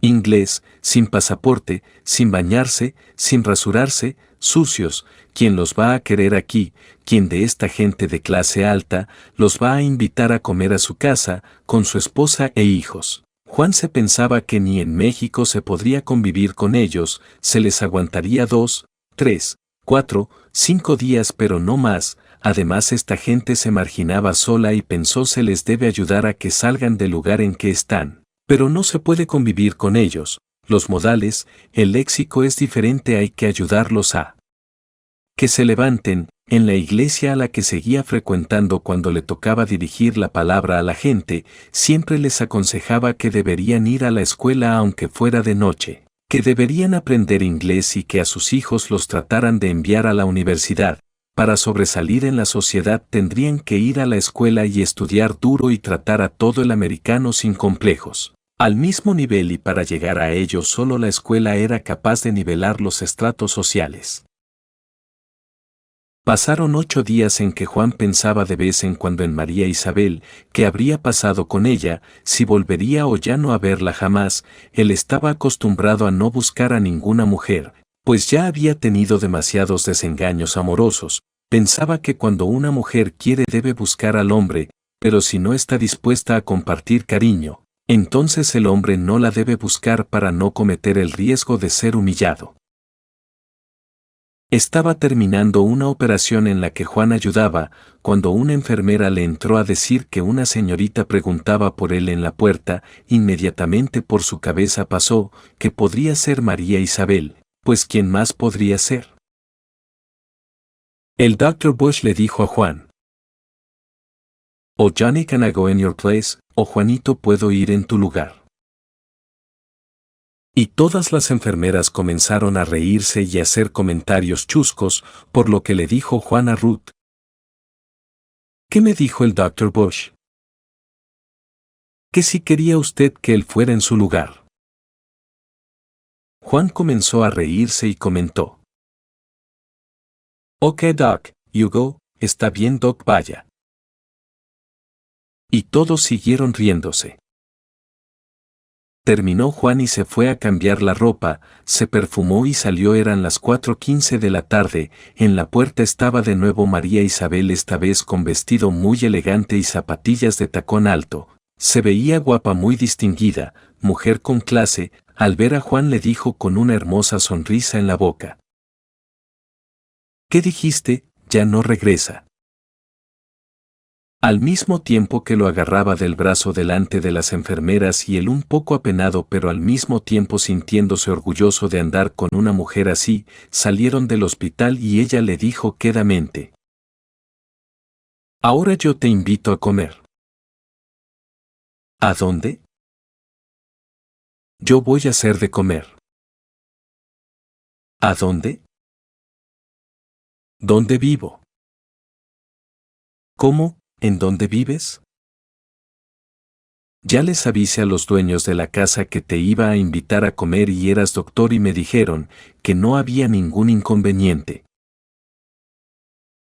S1: inglés, sin pasaporte, sin bañarse, sin rasurarse, sucios. ¿Quién los va a querer aquí? ¿Quién de esta gente de clase alta los va a invitar a comer a su casa, con su esposa e hijos? Juan se pensaba que ni en México se podría convivir con ellos, se les aguantaría 2, 3, 4, 5 días, pero no más. Además, esta gente se marginaba sola y pensó: se les debe ayudar a que salgan del lugar en que están. Pero no se puede convivir con ellos, los modales, el léxico es diferente, hay que ayudarlos a que se levanten. En la iglesia a la que seguía frecuentando cuando le tocaba dirigir la palabra a la gente, siempre les aconsejaba que deberían ir a la escuela aunque fuera de noche, que deberían aprender inglés y que a sus hijos los trataran de enviar a la universidad. Para sobresalir en la sociedad tendrían que ir a la escuela y estudiar duro y tratar a todo el americano sin complejos, al mismo nivel, y para llegar a ello solo la escuela era capaz de nivelar los estratos sociales. Pasaron 8 días en que Juan pensaba de vez en cuando en María Isabel, qué habría pasado con ella, si volvería o ya no a verla jamás. Él estaba acostumbrado a no buscar a ninguna mujer, pues ya había tenido demasiados desengaños amorosos. Pensaba que cuando una mujer quiere debe buscar al hombre, pero si no está dispuesta a compartir cariño, entonces el hombre no la debe buscar para no cometer el riesgo de ser humillado. Estaba terminando una operación en la que Juan ayudaba, cuando una enfermera le entró a decir que una señorita preguntaba por él en la puerta. Inmediatamente por su cabeza pasó que podría ser María Isabel, pues ¿quién más podría ser? El Dr. Bush le dijo a Juan: "O Johnny, can I go in your place?" O Juanito, ¿puedo ir en tu lugar? Y todas las enfermeras comenzaron a reírse y a hacer comentarios chuscos, por lo que le dijo Juan a Ruth: ¿qué me dijo el Dr. Bush? Que si quería usted que él fuera en su lugar. Juan comenzó a reírse y comentó: "Ok, Doc, you go, está bien, Doc, vaya". Y todos siguieron riéndose. Terminó Juan y se fue a cambiar la ropa, se perfumó y salió. Eran las 4:15 de la tarde, en la puerta estaba de nuevo María Isabel, esta vez con vestido muy elegante y zapatillas de tacón alto. Se veía guapa, muy distinguida, mujer con clase. Al ver a Juan le dijo con una hermosa sonrisa en la boca: ¿qué dijiste? Ya no regresa. Al mismo tiempo que lo agarraba del brazo delante de las enfermeras, y él un poco apenado pero al mismo tiempo sintiéndose orgulloso de andar con una mujer así, salieron del hospital y ella le dijo quedamente: "Ahora yo te invito a comer". ¿A dónde? Yo voy a hacer de comer. ¿A dónde? ¿Dónde vivo? ¿Cómo? ¿En dónde vives? Ya les avisé a los dueños de la casa que te iba a invitar a comer y eras doctor y me dijeron que no había ningún inconveniente.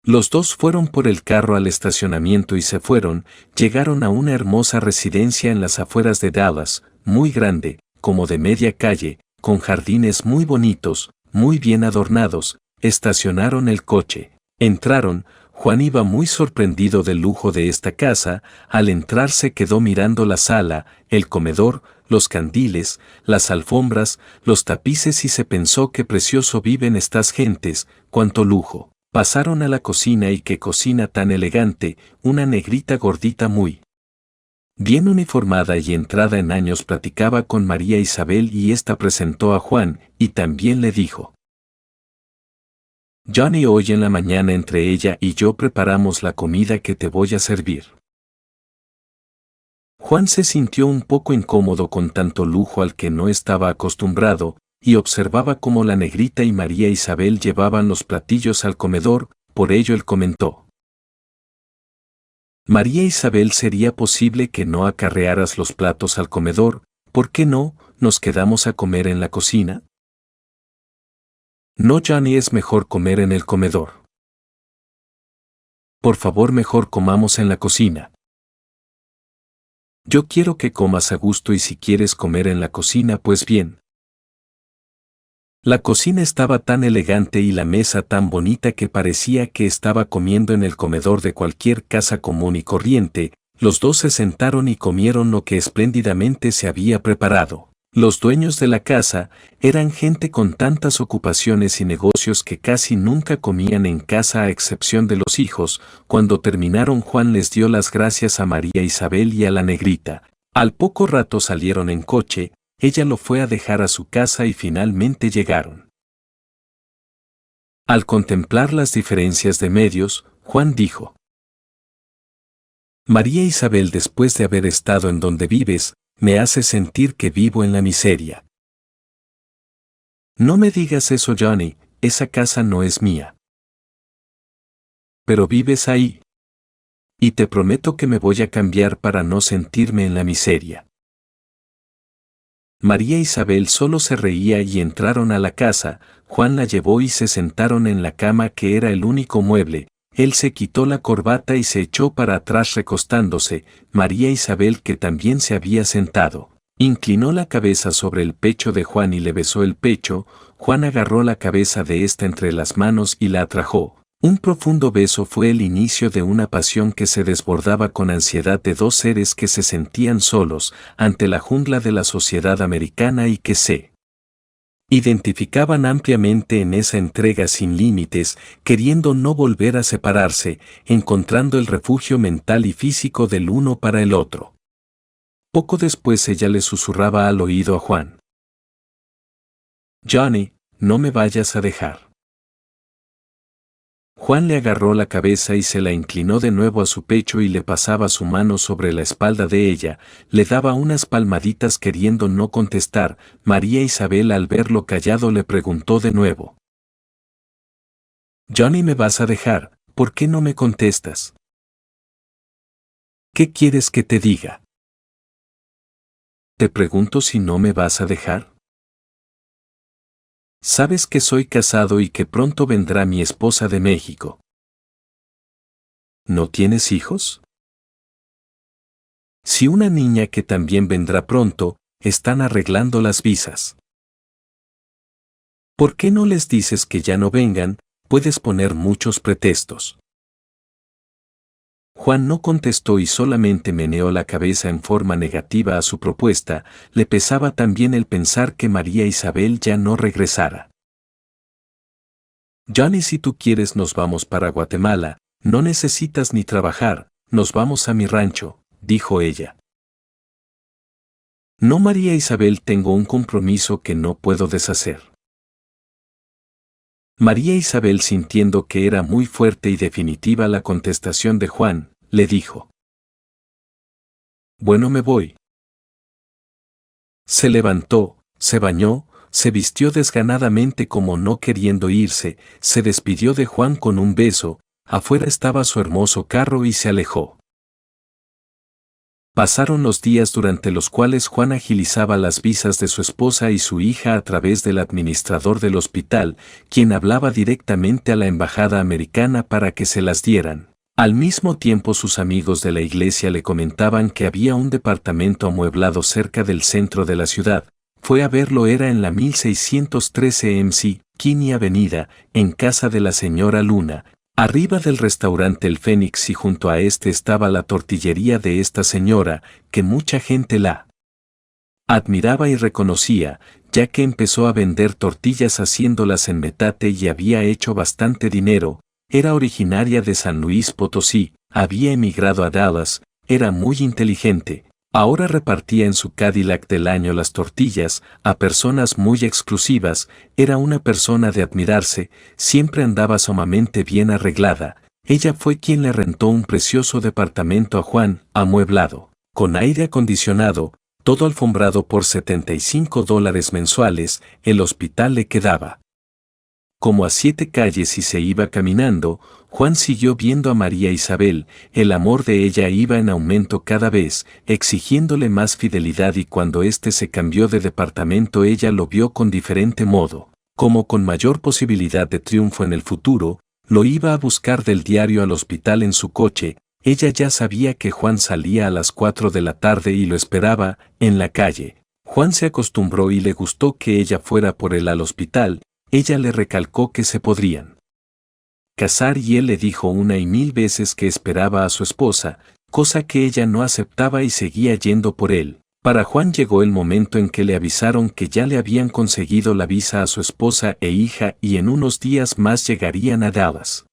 S1: Los dos fueron por el carro al estacionamiento y se fueron. Llegaron a una hermosa residencia en las afueras de Dallas, muy grande, como de media calle, con jardines muy bonitos, muy bien adornados. Estacionaron el coche. Entraron. Juan iba muy sorprendido del lujo de esta casa. Al entrar se quedó mirando la sala, el comedor, los candiles, las alfombras, los tapices y se pensó: qué precioso viven estas gentes, cuánto lujo. Pasaron a la cocina y qué cocina tan elegante, una negrita gordita muy bien uniformada y entrada en años platicaba con María Isabel y ésta presentó a Juan y también le dijo: Johnny, hoy en la mañana entre ella y yo preparamos la comida que te voy a servir. Juan se sintió un poco incómodo con tanto lujo al que no estaba acostumbrado, y observaba cómo la negrita y María Isabel llevaban los platillos al comedor. Por ello él comentó: María Isabel, ¿sería posible que no acarrearas los platos al comedor? ¿Por qué no nos quedamos a comer en la cocina? No, Johnny, es mejor comer en el comedor. Por favor, mejor comamos en la cocina. Yo quiero que comas a gusto y si quieres comer en la cocina, pues bien. La cocina estaba tan elegante y la mesa tan bonita que parecía que estaba comiendo en el comedor de cualquier casa común y corriente. Los dos se sentaron y comieron lo que espléndidamente se había preparado. Los dueños de la casa eran gente con tantas ocupaciones y negocios que casi nunca comían en casa a excepción de los hijos. Cuando terminaron, Juan les dio las gracias a María Isabel y a la negrita. Al poco rato salieron en coche. Ella lo fue a dejar a su casa y finalmente llegaron. Al contemplar las diferencias de medios, Juan dijo: María Isabel, después de haber estado en donde vives, me hace sentir que vivo en la miseria. No me digas eso, Johnny, esa casa no es mía. Pero vives ahí. Y te prometo que me voy a cambiar para no sentirme en la miseria. María Isabel solo se reía y entraron a la casa. Juan la llevó y se sentaron en la cama, que era el único mueble. Él se quitó la corbata y se echó para atrás recostándose. María Isabel, que también se había sentado, inclinó la cabeza sobre el pecho de Juan y le besó el pecho. Juan agarró la cabeza de ésta entre las manos y la atrajo. Un profundo beso fue el inicio de una pasión que se desbordaba con ansiedad de dos seres que se sentían solos ante la jungla de la sociedad americana y que se identificaban ampliamente en esa entrega sin límites, queriendo no volver a separarse, encontrando el refugio mental y físico del uno para el otro. Poco después ella le susurraba al oído a Juan: Johnny, no me vayas a dejar. Juan le agarró la cabeza y se la inclinó de nuevo a su pecho y le pasaba su mano sobre la espalda de ella, le daba unas palmaditas queriendo no contestar. María Isabel, al verlo callado, le preguntó de nuevo: Johnny, ¿me vas a dejar? ¿Por qué no me contestas? ¿Qué quieres que te diga? Te pregunto si no me vas a dejar. Sabes que soy casado y que pronto vendrá mi esposa de México. ¿No tienes hijos? Sí, una niña que también vendrá pronto. Están arreglando las visas. ¿Por qué no les dices que ya no vengan? Puedes poner muchos pretextos. Juan no contestó y solamente meneó la cabeza en forma negativa a su propuesta. Le pesaba también el pensar que María Isabel ya no regresara. Johnny, si tú quieres nos vamos para Guatemala, no necesitas ni trabajar, nos vamos a mi rancho, dijo ella. No, María Isabel, tengo un compromiso que no puedo deshacer. María Isabel, sintiendo que era muy fuerte y definitiva la contestación de Juan, le dijo: Bueno, me voy. Se levantó, se bañó, se vistió desganadamente como no queriendo irse, se despidió de Juan con un beso. Afuera estaba su hermoso carro y se alejó. Pasaron los días durante los cuales Juan agilizaba las visas de su esposa y su hija a través del administrador del hospital, quien hablaba directamente a la embajada americana para que se las dieran. Al mismo tiempo, sus amigos de la iglesia le comentaban que había un departamento amueblado cerca del centro de la ciudad. Fue a verlo, era en la 1613 MC, Kinney Avenida, en casa de la señora Luna, arriba del restaurante El Fénix, y junto a este estaba la tortillería de esta señora, que mucha gente la admiraba y reconocía, ya que empezó a vender tortillas haciéndolas en metate y había hecho bastante dinero. Era originaria de San Luis Potosí, había emigrado a Dallas, era muy inteligente. Ahora repartía en su Cadillac del año las tortillas a personas muy exclusivas. Era una persona de admirarse, siempre andaba sumamente bien arreglada. Ella fue quien le rentó un precioso departamento a Juan, amueblado, con aire acondicionado, todo alfombrado por $75 mensuales. El hospital le quedaba como a 7 calles y se iba caminando. Juan siguió viendo a María Isabel, el amor de ella iba en aumento cada vez, exigiéndole más fidelidad, y cuando éste se cambió de departamento ella lo vio con diferente modo, como con mayor posibilidad de triunfo en el futuro. Lo iba a buscar del diario al hospital en su coche. Ella ya sabía que Juan salía a las 4 de la tarde y lo esperaba en la calle. Juan se acostumbró y le gustó que ella fuera por él al hospital. Ella le recalcó que se podrían casar y él le dijo una y mil veces que esperaba a su esposa, cosa que ella no aceptaba y seguía yendo por él. Para Juan llegó el momento en que le avisaron que ya le habían conseguido la visa a su esposa e hija y en unos días más llegarían a Dallas.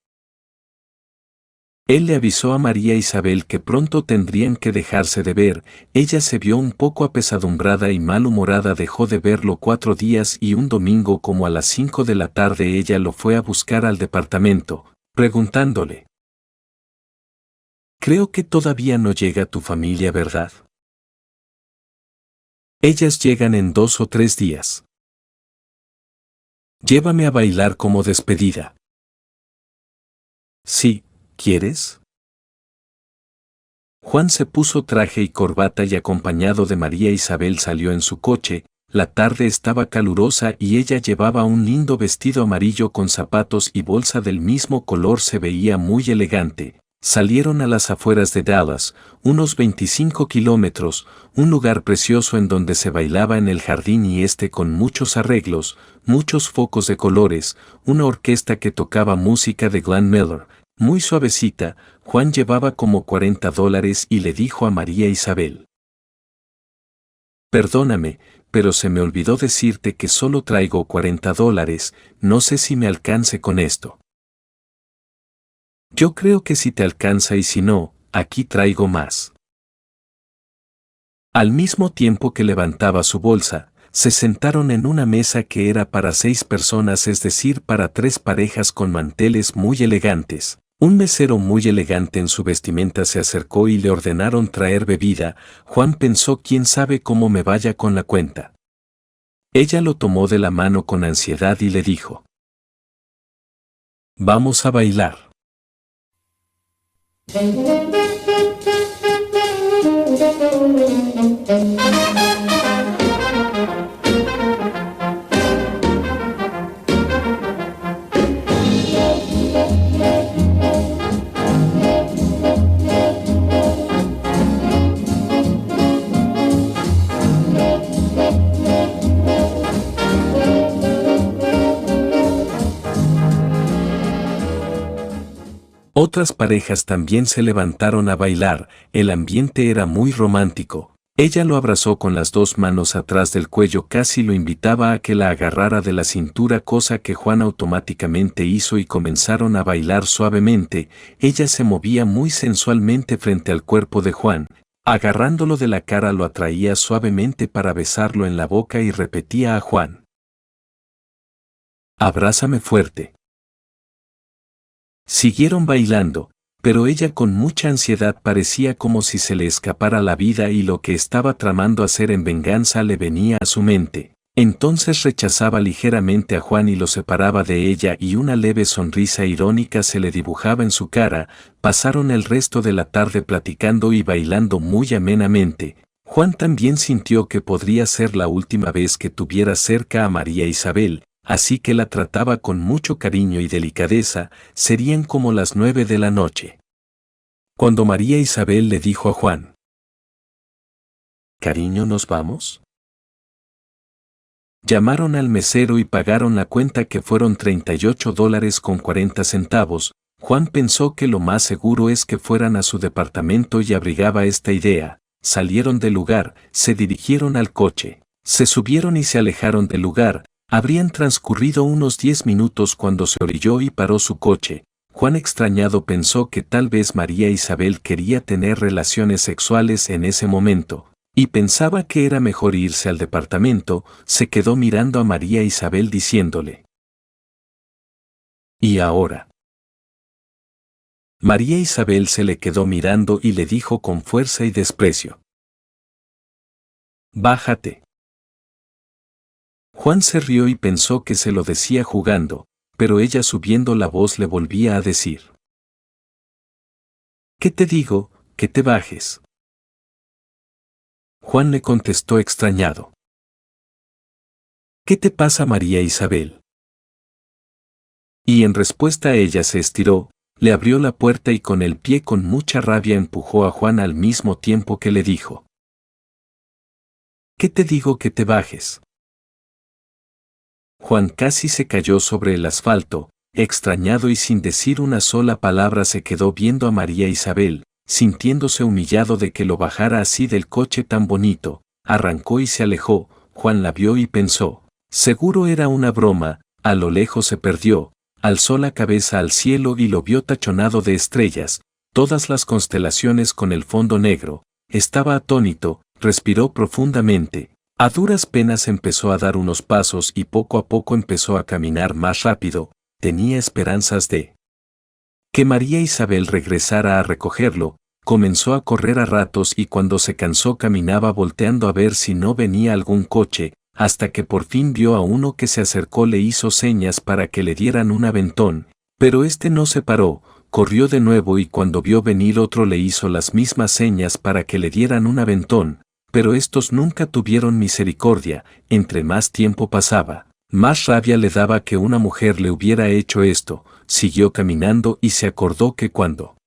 S1: Él le avisó a María Isabel que pronto tendrían que dejarse de ver. Ella se vio un poco apesadumbrada y malhumorada, dejó de verlo 4 días y un domingo como a las 5 de la tarde ella lo fue a buscar al departamento, preguntándole: «Creo que todavía no llega tu familia, ¿verdad? Ellas llegan en 2 o 3 días. Llévame a bailar como despedida». «Sí, ¿quieres?». Juan se puso traje y corbata y acompañado de María Isabel salió en su coche. La tarde estaba calurosa y ella llevaba un lindo vestido amarillo con zapatos y bolsa del mismo color, se veía muy elegante. Salieron a las afueras de Dallas, unos 25 kilómetros, un lugar precioso en donde se bailaba en el jardín y con muchos arreglos, muchos focos de colores, una orquesta que tocaba música de Glenn Miller, muy suavecita. Juan llevaba como $40 y le dijo a María Isabel: «Perdóname, pero se me olvidó decirte que solo traigo $40, no sé si me alcance con esto». «Yo creo que sí te alcanza y si no, aquí traigo más». Al mismo tiempo que levantaba su bolsa, se sentaron en una mesa que era para 6 personas, es decir, para 3 parejas con manteles muy elegantes. Un mesero muy elegante en su vestimenta se acercó y le ordenaron traer bebida. Juan pensó: «¿Quién sabe cómo me vaya con la cuenta?». Ella lo tomó de la mano con ansiedad y le dijo: «Vamos a bailar». Otras parejas también se levantaron a bailar. El ambiente era muy romántico. Ella lo abrazó con las 2 manos atrás del cuello, casi lo invitaba a que la agarrara de la cintura, cosa que Juan automáticamente hizo y comenzaron a bailar suavemente. Ella se movía muy sensualmente frente al cuerpo de Juan. Agarrándolo de la cara lo atraía suavemente para besarlo en la boca y repetía a Juan: «Abrázame fuerte». Siguieron bailando, pero ella con mucha ansiedad parecía como si se le escapara la vida y lo que estaba tramando hacer en venganza le venía a su mente. Entonces rechazaba ligeramente a Juan y lo separaba de ella y una leve sonrisa irónica se le dibujaba en su cara. Pasaron el resto de la tarde platicando y bailando muy amenamente. Juan también sintió que podría ser la última vez que tuviera cerca a María Isabel, así que la trataba con mucho cariño y delicadeza. Serían como las 9 de la noche, cuando María Isabel le dijo a Juan: «Cariño, ¿nos vamos?». Llamaron al mesero y pagaron la cuenta, que fueron $38.40. Juan pensó que lo más seguro es que fueran a su departamento y abrigaba esta idea. Salieron del lugar, se dirigieron al coche, se subieron y se alejaron del lugar. Habrían transcurrido unos 10 minutos cuando se orilló y paró su coche. Juan, extrañado, pensó que tal vez María Isabel quería tener relaciones sexuales en ese momento, y pensaba que era mejor irse al departamento. Se quedó mirando a María Isabel diciéndole: «¿Y ahora?». María Isabel se le quedó mirando y le dijo con fuerza y desprecio: «Bájate». Juan se rió y pensó que se lo decía jugando, pero ella, subiendo la voz, le volvía a decir: «¿Qué te digo? Que te bajes». Juan le contestó extrañado: «¿Qué te pasa, María Isabel?». Y en respuesta ella se estiró, le abrió la puerta y con el pie, con mucha rabia, empujó a Juan al mismo tiempo que le dijo: «¿Qué te digo? Que te bajes». Juan casi se cayó sobre el asfalto. Extrañado y sin decir una sola palabra, se quedó viendo a María Isabel, sintiéndose humillado de que lo bajara así del coche tan bonito. Arrancó y se alejó. Juan la vio y pensó: seguro era una broma. A lo lejos se perdió, alzó la cabeza al cielo y lo vio tachonado de estrellas. todas las constelaciones con el fondo negro. Estaba atónito, respiró profundamente. A duras penas empezó a dar unos pasos y poco a poco empezó a caminar más rápido. Tenía esperanzas de que María Isabel regresara a recogerlo. Comenzó a correr a ratos y cuando se cansó caminaba volteando a ver si no venía algún coche, hasta que por fin vio a uno que se acercó, le hizo señas para que le dieran un aventón, pero este no se paró, corrió de nuevo y cuando vio venir otro le hizo las mismas señas para que le dieran un aventón, pero estos nunca tuvieron misericordia. Entre más tiempo pasaba, más rabia le daba que una mujer le hubiera hecho esto. Siguió caminando y se acordó que cuando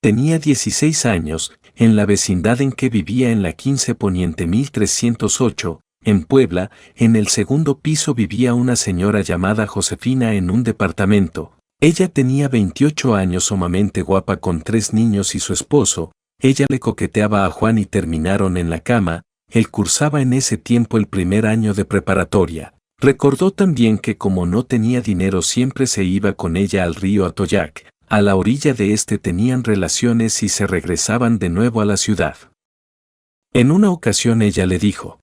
S1: tenía 16 años, en la vecindad en que vivía en la 15 Poniente 1308, en Puebla, en el segundo piso vivía una señora llamada Josefina en un departamento. Ella tenía 28 años, sumamente guapa, con 3 niños y su esposo. Ella le coqueteaba a Juan y terminaron en la cama. Él cursaba en ese tiempo el primer año de preparatoria. Recordó también que como no tenía dinero siempre se iba con ella al río Atoyac. A la orilla de este tenían relaciones y se regresaban de nuevo a la ciudad. En una ocasión ella le dijo: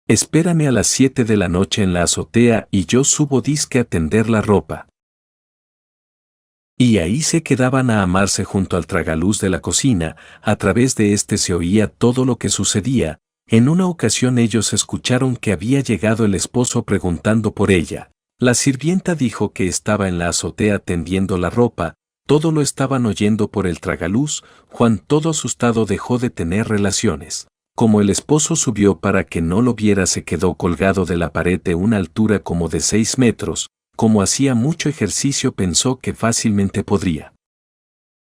S1: «Espérame a las 7 de la noche en la azotea y yo subo disque a tender la ropa». Y ahí se quedaban a amarse junto al tragaluz de la cocina. A través de este se oía todo lo que sucedía. En una ocasión ellos escucharon que había llegado el esposo preguntando por ella. La sirvienta dijo que estaba en la azotea tendiendo la ropa. Todo lo estaban oyendo por el tragaluz. Juan, todo asustado, dejó de tener relaciones. Como el esposo subió para que no lo viera, se quedó colgado de la pared de una altura como de 6 metros. Como hacía mucho ejercicio, pensó que fácilmente podría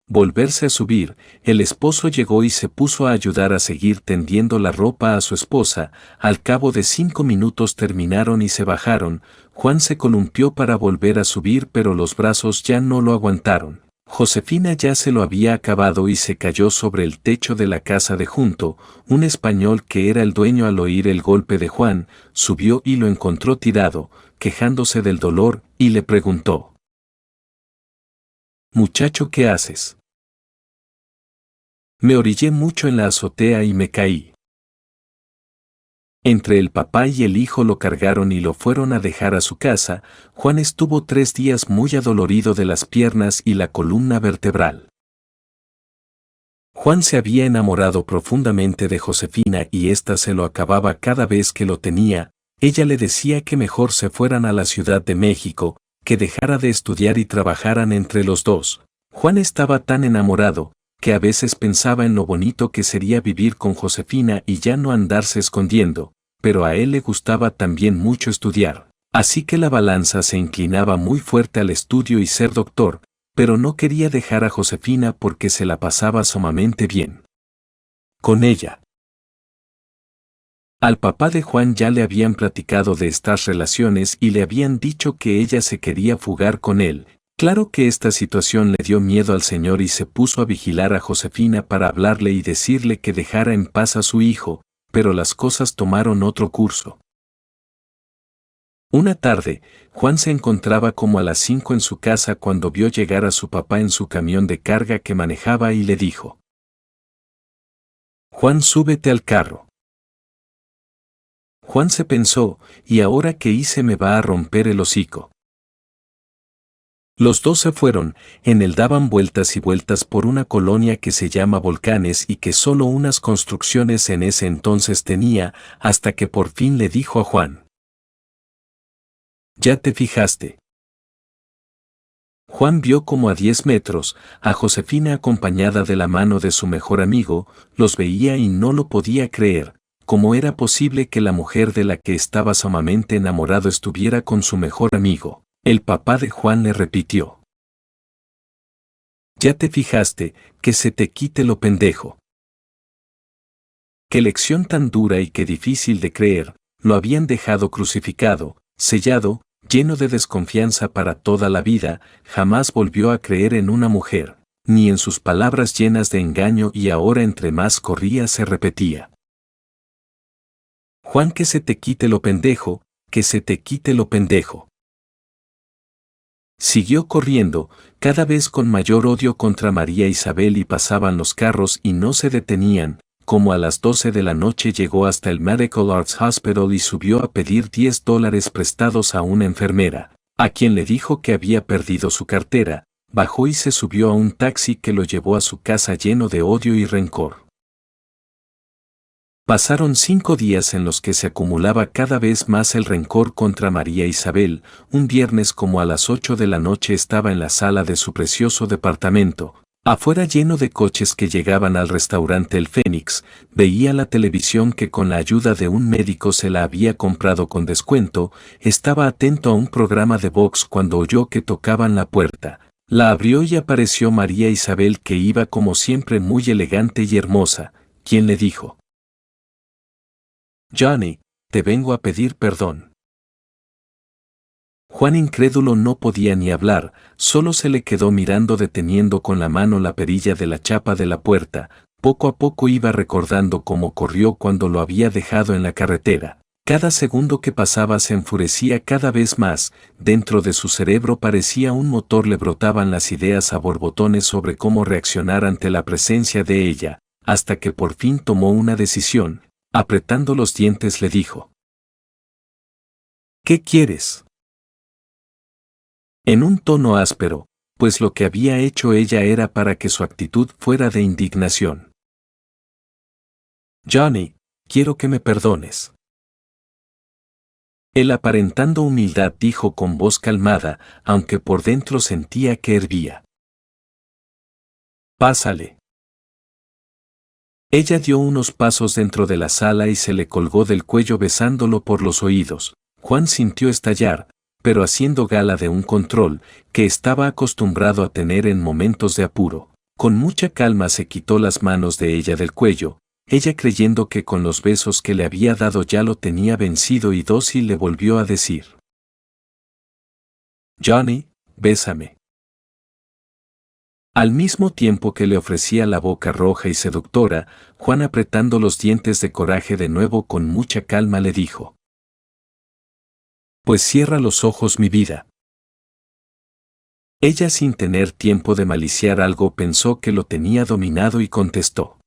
S1: volverse a subir. El esposo llegó y se puso a ayudar a seguir tendiendo la ropa a su esposa. Al cabo de 5 minutos terminaron y se bajaron. Juan se columpió para volver a subir, pero los brazos ya no lo aguantaron. Josefina ya se lo había acabado y se cayó sobre el techo de la casa de junto. Un español que era el dueño, al oír el golpe de Juan, subió y lo encontró tirado, quejándose del dolor, y le preguntó: «Muchacho, ¿qué haces?». «Me orillé mucho en la azotea y me caí». Entre el papá y el hijo lo cargaron y lo fueron a dejar a su casa. Juan estuvo 3 días muy adolorido de las piernas y la columna vertebral. Juan se había enamorado profundamente de Josefina y ésta se lo acababa cada vez que lo tenía. Ella le decía que mejor se fueran a la Ciudad de México, que dejara de estudiar y trabajaran entre los dos. Juan estaba tan enamorado que a veces pensaba en lo bonito que sería vivir con Josefina y ya no andarse escondiendo, pero a él le gustaba también mucho estudiar. Así que la balanza se inclinaba muy fuerte al estudio y ser doctor, pero no quería dejar a Josefina porque se la pasaba sumamente bien con ella. Al papá de Juan ya le habían platicado de estas relaciones y le habían dicho que ella se quería fugar con él. Claro que esta situación le dio miedo al señor y se puso a vigilar a Josefina para hablarle y decirle que dejara en paz a su hijo, pero las cosas tomaron otro curso. Una tarde, Juan se encontraba como a las 5 en su casa cuando vio llegar a su papá en su camión de carga que manejaba y le dijo: «Juan, súbete al carro». Juan se pensó: ¿y ahora qué hice? Me va a romper el hocico. Los dos se fueron. En él daban vueltas y vueltas por una colonia que se llama Volcanes y que solo unas construcciones en ese entonces tenía, hasta que por fin le dijo a Juan: «¿Ya te fijaste?». Juan vio como a 10 metros a Josefina acompañada de la mano de su mejor amigo. Los veía y no lo podía creer. ¿Cómo era posible que la mujer de la que estaba sumamente enamorado estuviera con su mejor amigo? El papá de Juan le repitió: «¿Ya te fijaste? Que se te quite lo pendejo». Qué lección tan dura y qué difícil de creer. Lo habían dejado crucificado, sellado, lleno de desconfianza para toda la vida. Jamás volvió a creer en una mujer, ni en sus palabras llenas de engaño, y ahora entre más corría se repetía: «Juan, que se te quite lo pendejo, que se te quite lo pendejo». Siguió corriendo, cada vez con mayor odio contra María Isabel, y pasaban los carros y no se detenían. Como a las 12 de la noche llegó hasta el Medical Arts Hospital y subió a pedir $10 prestados a una enfermera, a quien le dijo que había perdido su cartera. Bajó y se subió a un taxi que lo llevó a su casa lleno de odio y rencor. Pasaron 5 días en los que se acumulaba cada vez más el rencor contra María Isabel. Un viernes como a las 8 de la noche estaba en la sala de su precioso departamento, afuera lleno de coches que llegaban al restaurante El Fénix. Veía la televisión que con la ayuda de un médico se la había comprado con descuento. Estaba atento a un programa de box cuando oyó que tocaban la puerta. La abrió y apareció María Isabel, que iba como siempre muy elegante y hermosa, quien le dijo: «Johnny, te vengo a pedir perdón». Juan, incrédulo, no podía ni hablar, solo se le quedó mirando, deteniendo con la mano la perilla de la chapa de la puerta. Poco a poco iba recordando cómo corrió cuando lo había dejado en la carretera. Cada segundo que pasaba se enfurecía cada vez más. Dentro de su cerebro parecía un motor, le brotaban las ideas a borbotones sobre cómo reaccionar ante la presencia de ella, hasta que por fin tomó una decisión. Apretando los dientes le dijo: «¿Qué quieres?». En un tono áspero, pues lo que había hecho ella era para que su actitud fuera de indignación. «Johnny, quiero que me perdones». Él, aparentando humildad, dijo con voz calmada, aunque por dentro sentía que hervía: «Pásale». Ella dio unos pasos dentro de la sala y se le colgó del cuello besándolo por los oídos. Juan sintió estallar, pero haciendo gala de un control que estaba acostumbrado a tener en momentos de apuro. Con mucha calma se quitó las manos de ella del cuello. Ella, creyendo que con los besos que le había dado ya lo tenía vencido y dócil, le volvió a decir: «Johnny, bésame». Al mismo tiempo que le ofrecía la boca roja y seductora, Juan, apretando los dientes de coraje de nuevo, con mucha calma le dijo: «Pues cierra los ojos, mi vida». Ella, sin tener tiempo de maliciar algo, pensó que lo tenía dominado y contestó: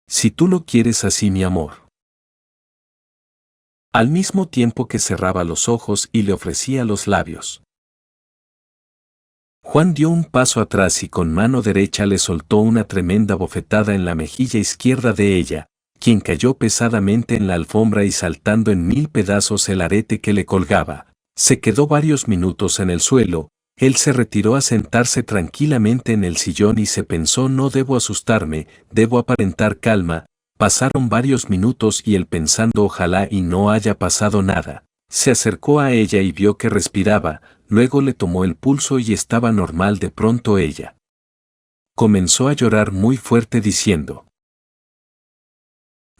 S1: «Si tú lo quieres así, mi amor». Al mismo tiempo que cerraba los ojos y le ofrecía los labios. Juan dio un paso atrás y con mano derecha le soltó una tremenda bofetada en la mejilla izquierda de ella, quien cayó pesadamente en la alfombra y saltando en 1000 pedazos el arete que le colgaba. Se quedó varios minutos en el suelo. Él se retiró a sentarse tranquilamente en el sillón y se pensó: «No debo asustarme, debo aparentar calma». Pasaron varios minutos y él, pensando ojalá y no haya pasado nada, se acercó a ella y vio que respiraba. Luego le tomó el pulso y estaba normal. De pronto ella comenzó a llorar muy fuerte diciendo: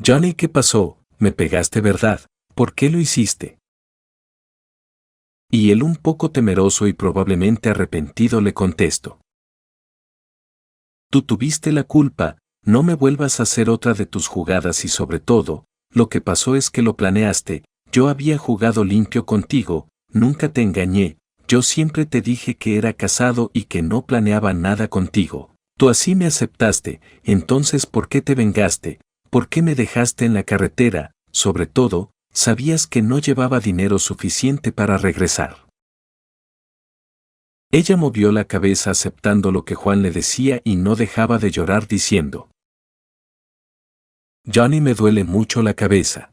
S1: «Johnny, ¿qué pasó? Me pegaste, ¿verdad? ¿Por qué lo hiciste?». Y él, un poco temeroso y probablemente arrepentido, le contestó: «Tú tuviste la culpa, no me vuelvas a hacer otra de tus jugadas y sobre todo, lo que pasó es que lo planeaste. Yo había jugado limpio contigo, nunca te engañé. Yo siempre te dije que era casado y que no planeaba nada contigo. Tú así me aceptaste. Entonces, ¿por qué te vengaste? ¿Por qué me dejaste en la carretera? Sobre todo, sabías que no llevaba dinero suficiente para regresar». Ella movió la cabeza aceptando lo que Juan le decía y no dejaba de llorar diciendo: «Johnny, me duele mucho la cabeza».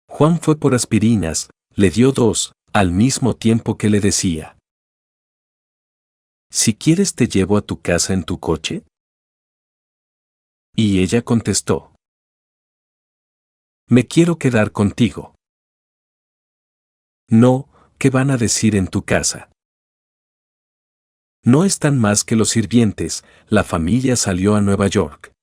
S1: Juan fue por aspirinas, le dio 2, al mismo tiempo que le decía: «Si quieres te llevo a tu casa en tu coche». Y ella contestó: «Me quiero quedar contigo». «No, ¿qué van a decir en tu casa? No están más que los sirvientes». La familia salió a Nueva York.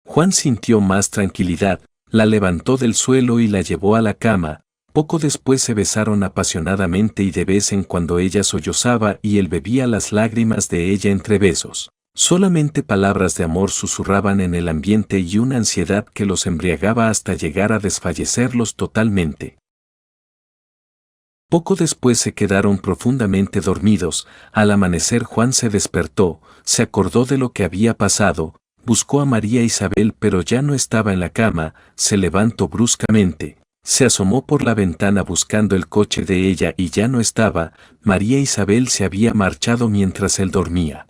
S1: Juan sintió más tranquilidad, la levantó del suelo y la llevó a la cama. Poco después se besaron apasionadamente y de vez en cuando ella sollozaba y él bebía las lágrimas de ella entre besos. Solamente palabras de amor susurraban en el ambiente y una ansiedad que los embriagaba hasta llegar a desfallecerlos totalmente. Poco después se quedaron profundamente dormidos. Al amanecer Juan se despertó, se acordó de lo que había pasado, buscó a María Isabel pero ya no estaba en la cama, se levantó bruscamente, se asomó por la ventana buscando el coche de ella y ya no estaba. María Isabel se había marchado mientras él dormía.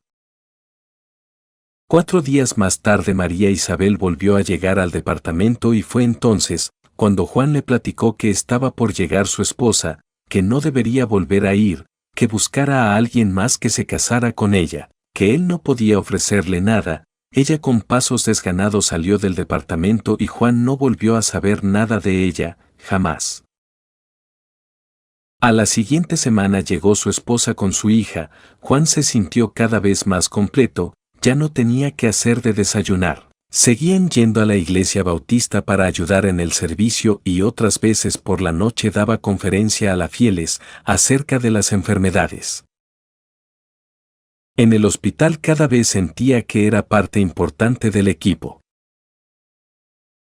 S1: 4 días más tarde María Isabel volvió a llegar al departamento y fue entonces, cuando Juan le platicó que estaba por llegar su esposa, que no debería volver a ir, que buscara a alguien más que se casara con ella, que él no podía ofrecerle nada. Ella con pasos desganados salió del departamento y Juan no volvió a saber nada de ella, jamás. A la siguiente semana llegó su esposa con su hija. Juan se sintió cada vez más completo, ya no tenía que hacer de desayunar. Seguían yendo a la iglesia bautista para ayudar en el servicio y otras veces por la noche daba conferencia a las fieles acerca de las enfermedades. En el hospital cada vez sentía que era parte importante del equipo.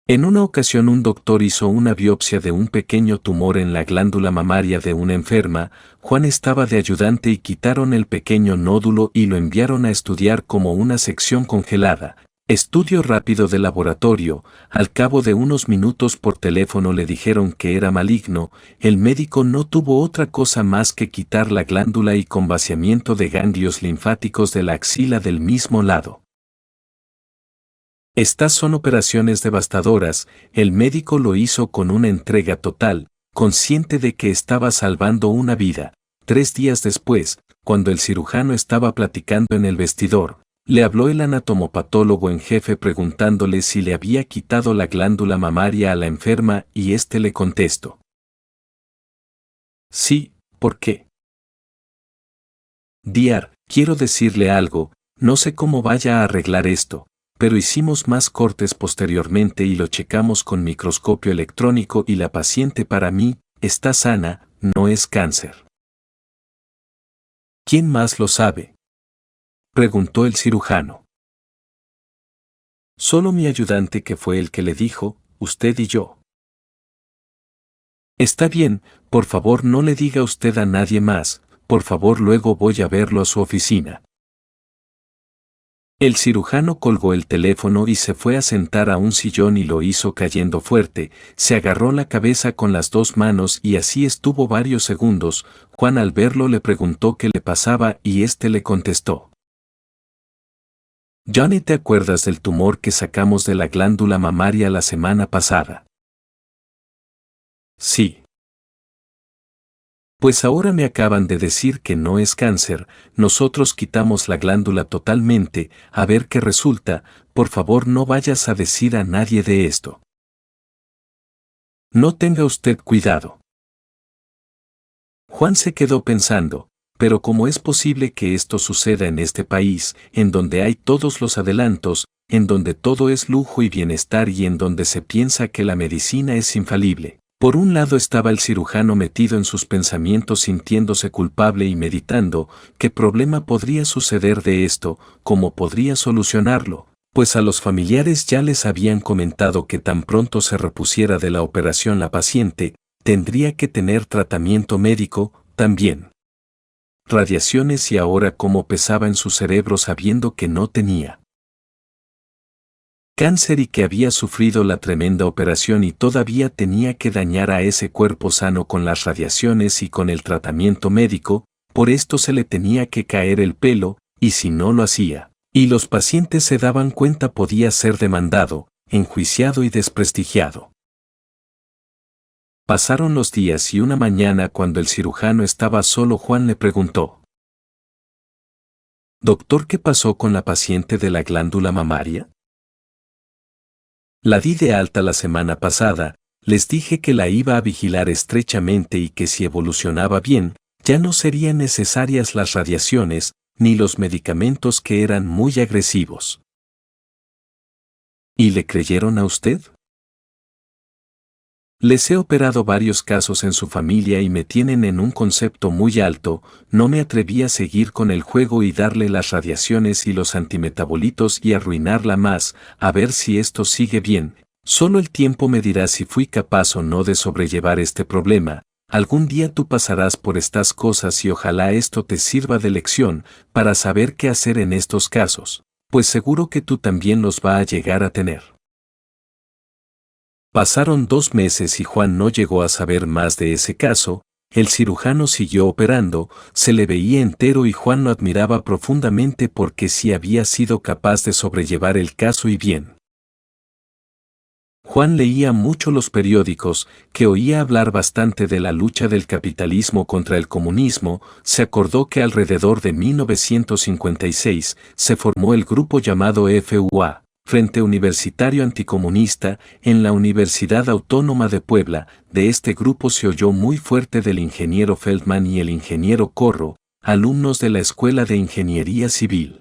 S1: En una ocasión un doctor hizo una biopsia de un pequeño tumor en la glándula mamaria de una enferma. Juan estaba de ayudante y quitaron el pequeño nódulo y lo enviaron a estudiar como una sección congelada. Estudio rápido de laboratorio. Al cabo de unos minutos por teléfono le dijeron que era maligno. El médico no tuvo otra cosa más que quitar la glándula y con vaciamiento de ganglios linfáticos de la axila del mismo lado. Estas son operaciones devastadoras. El médico lo hizo con una entrega total, consciente de que estaba salvando una vida. 3 días después, cuando el cirujano estaba platicando en el vestidor, le habló el anatomopatólogo en jefe preguntándole si le había quitado la glándula mamaria a la enferma y éste le contestó: sí, ¿por qué? Diar, quiero decirle algo, no sé cómo vaya a arreglar esto, pero hicimos más cortes posteriormente y lo checamos con microscopio electrónico y la paciente para mí está sana, no es cáncer. ¿Quién más lo sabe?, preguntó el cirujano. Solo mi ayudante, que fue el que le dijo, usted y yo. Está bien, por favor no le diga usted a nadie más, por favor luego voy a verlo a su oficina. El cirujano colgó el teléfono y se fue a sentar a un sillón y lo hizo cayendo fuerte, se agarró la cabeza con las 2 manos y así estuvo varios segundos. Juan al verlo le preguntó qué le pasaba y éste le contestó: Johnny, ¿te acuerdas del tumor que sacamos de la glándula mamaria la semana pasada? Sí. Pues ahora me acaban de decir que no es cáncer, nosotros quitamos la glándula totalmente, a ver qué resulta, por favor no vayas a decir a nadie de esto. No tenga usted cuidado. Juan se quedó pensando, pero ¿cómo es posible que esto suceda en este país, en donde hay todos los adelantos, en donde todo es lujo y bienestar y en donde se piensa que la medicina es infalible? Por un lado estaba el cirujano metido en sus pensamientos sintiéndose culpable y meditando qué problema podría suceder de esto, cómo podría solucionarlo, pues a los familiares ya les habían comentado que tan pronto se repusiera de la operación la paciente, tendría que tener tratamiento médico, también radiaciones y ahora cómo pesaba en su cerebro sabiendo que no tenía cáncer y que había sufrido la tremenda operación y todavía tenía que dañar a ese cuerpo sano con las radiaciones y con el tratamiento médico, por esto se le tenía que caer el pelo, y si no lo hacía, y los pacientes se daban cuenta podía ser demandado, enjuiciado y desprestigiado. Pasaron los días y una mañana cuando el cirujano estaba solo Juan le preguntó: Doctor, ¿qué pasó con la paciente de la glándula mamaria? La di de alta la semana pasada, les dije que la iba a vigilar estrechamente y que si evolucionaba bien, ya no serían necesarias las radiaciones, ni los medicamentos que eran muy agresivos. ¿Y le creyeron a usted? Les he operado varios casos en su familia y me tienen en un concepto muy alto, no me atreví a seguir con el juego y darle las radiaciones y los antimetabolitos y arruinarla más, a ver si esto sigue bien, solo el tiempo me dirá si fui capaz o no de sobrellevar este problema, Algún día tú pasarás por estas cosas y ojalá esto te sirva de lección para saber qué hacer en estos casos, pues seguro que tú también los va a llegar a tener. Pasaron 2 meses y Juan no llegó a saber más de ese caso. El cirujano siguió operando, se le veía entero y Juan lo admiraba profundamente porque sí había sido capaz de sobrellevar el caso y bien. Juan leía mucho los periódicos, que oía hablar bastante de la lucha del capitalismo contra el comunismo. Se acordó que alrededor de 1956 se formó el grupo llamado FUA, Frente Universitario Anticomunista, en la Universidad Autónoma de Puebla. De este grupo se oyó muy fuerte del ingeniero Feldman y el ingeniero Corro, alumnos de la Escuela de Ingeniería Civil.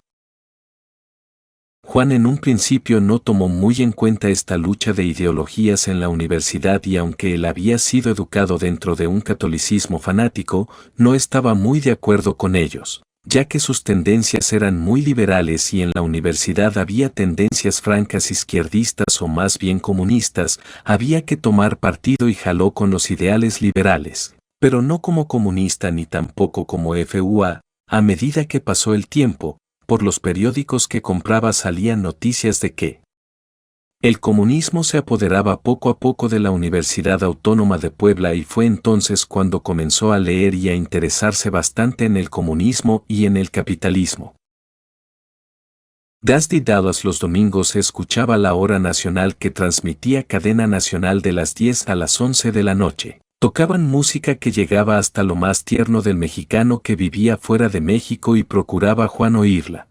S1: Juan en un principio no tomó muy en cuenta esta lucha de ideologías en la universidad y aunque él había sido educado dentro de un catolicismo fanático, no estaba muy de acuerdo con ellos, ya que sus tendencias eran muy liberales y en la universidad había tendencias francas izquierdistas o más bien comunistas. Había que tomar partido y jaló con los ideales liberales, pero no como comunista ni tampoco como FUA. A medida que pasó el tiempo, por los periódicos que compraba salían noticias de que el comunismo se apoderaba poco a poco de la Universidad Autónoma de Puebla y fue entonces cuando comenzó a leer y a interesarse bastante en el comunismo y en el capitalismo. Desde Dallas los domingos escuchaba la hora nacional que transmitía Cadena Nacional de las 10 a las 11 de la noche. Tocaban música que llegaba hasta lo más tierno del mexicano que vivía fuera de México y procuraba Juan oírla.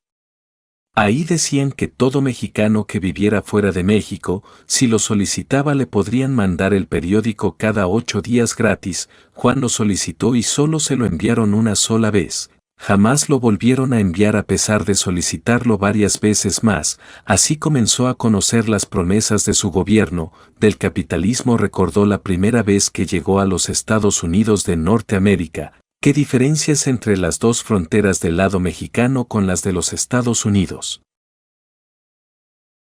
S1: Ahí decían que todo mexicano que viviera fuera de México, si lo solicitaba le podrían mandar el periódico cada 8 días gratis. Juan lo solicitó y solo se lo enviaron una sola vez. Jamás lo volvieron a enviar a pesar de solicitarlo varias veces más. Así comenzó a conocer las promesas de su gobierno, del capitalismo. Recordó la primera vez que llegó a los Estados Unidos de Norteamérica. ¿Qué diferencias entre las dos fronteras del lado mexicano con las de los Estados Unidos?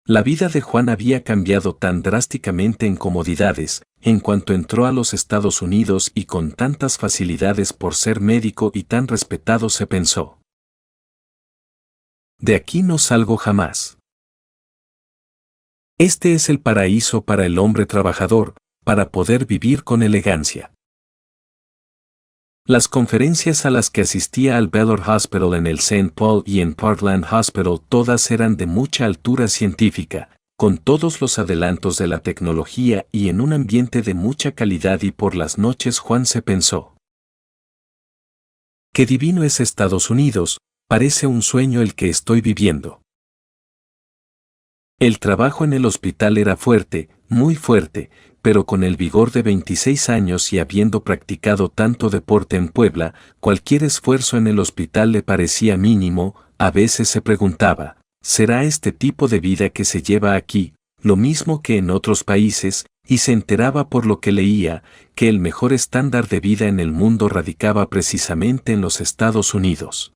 S1: La vida de Juan había cambiado tan drásticamente en comodidades, en cuanto entró a los Estados Unidos y con tantas facilidades por ser médico y tan respetado se pensó: de aquí no salgo jamás. Este es el paraíso para el hombre trabajador, para poder vivir con elegancia. Las conferencias a las que asistía al Baylor Hospital en el St. Paul y en Parkland Hospital todas eran de mucha altura científica, con todos los adelantos de la tecnología y en un ambiente de mucha calidad, y por las noches Juan se pensó: qué divino es Estados Unidos, parece un sueño el que estoy viviendo. El trabajo en el hospital era fuerte, muy fuerte, pero con el vigor de 26 años y habiendo practicado tanto deporte en Puebla, cualquier esfuerzo en el hospital le parecía mínimo. A veces se preguntaba: ¿será este tipo de vida que se lleva aquí, lo mismo que en otros países? Y se enteraba por lo que leía, que el mejor estándar de vida en el mundo radicaba precisamente en los Estados Unidos.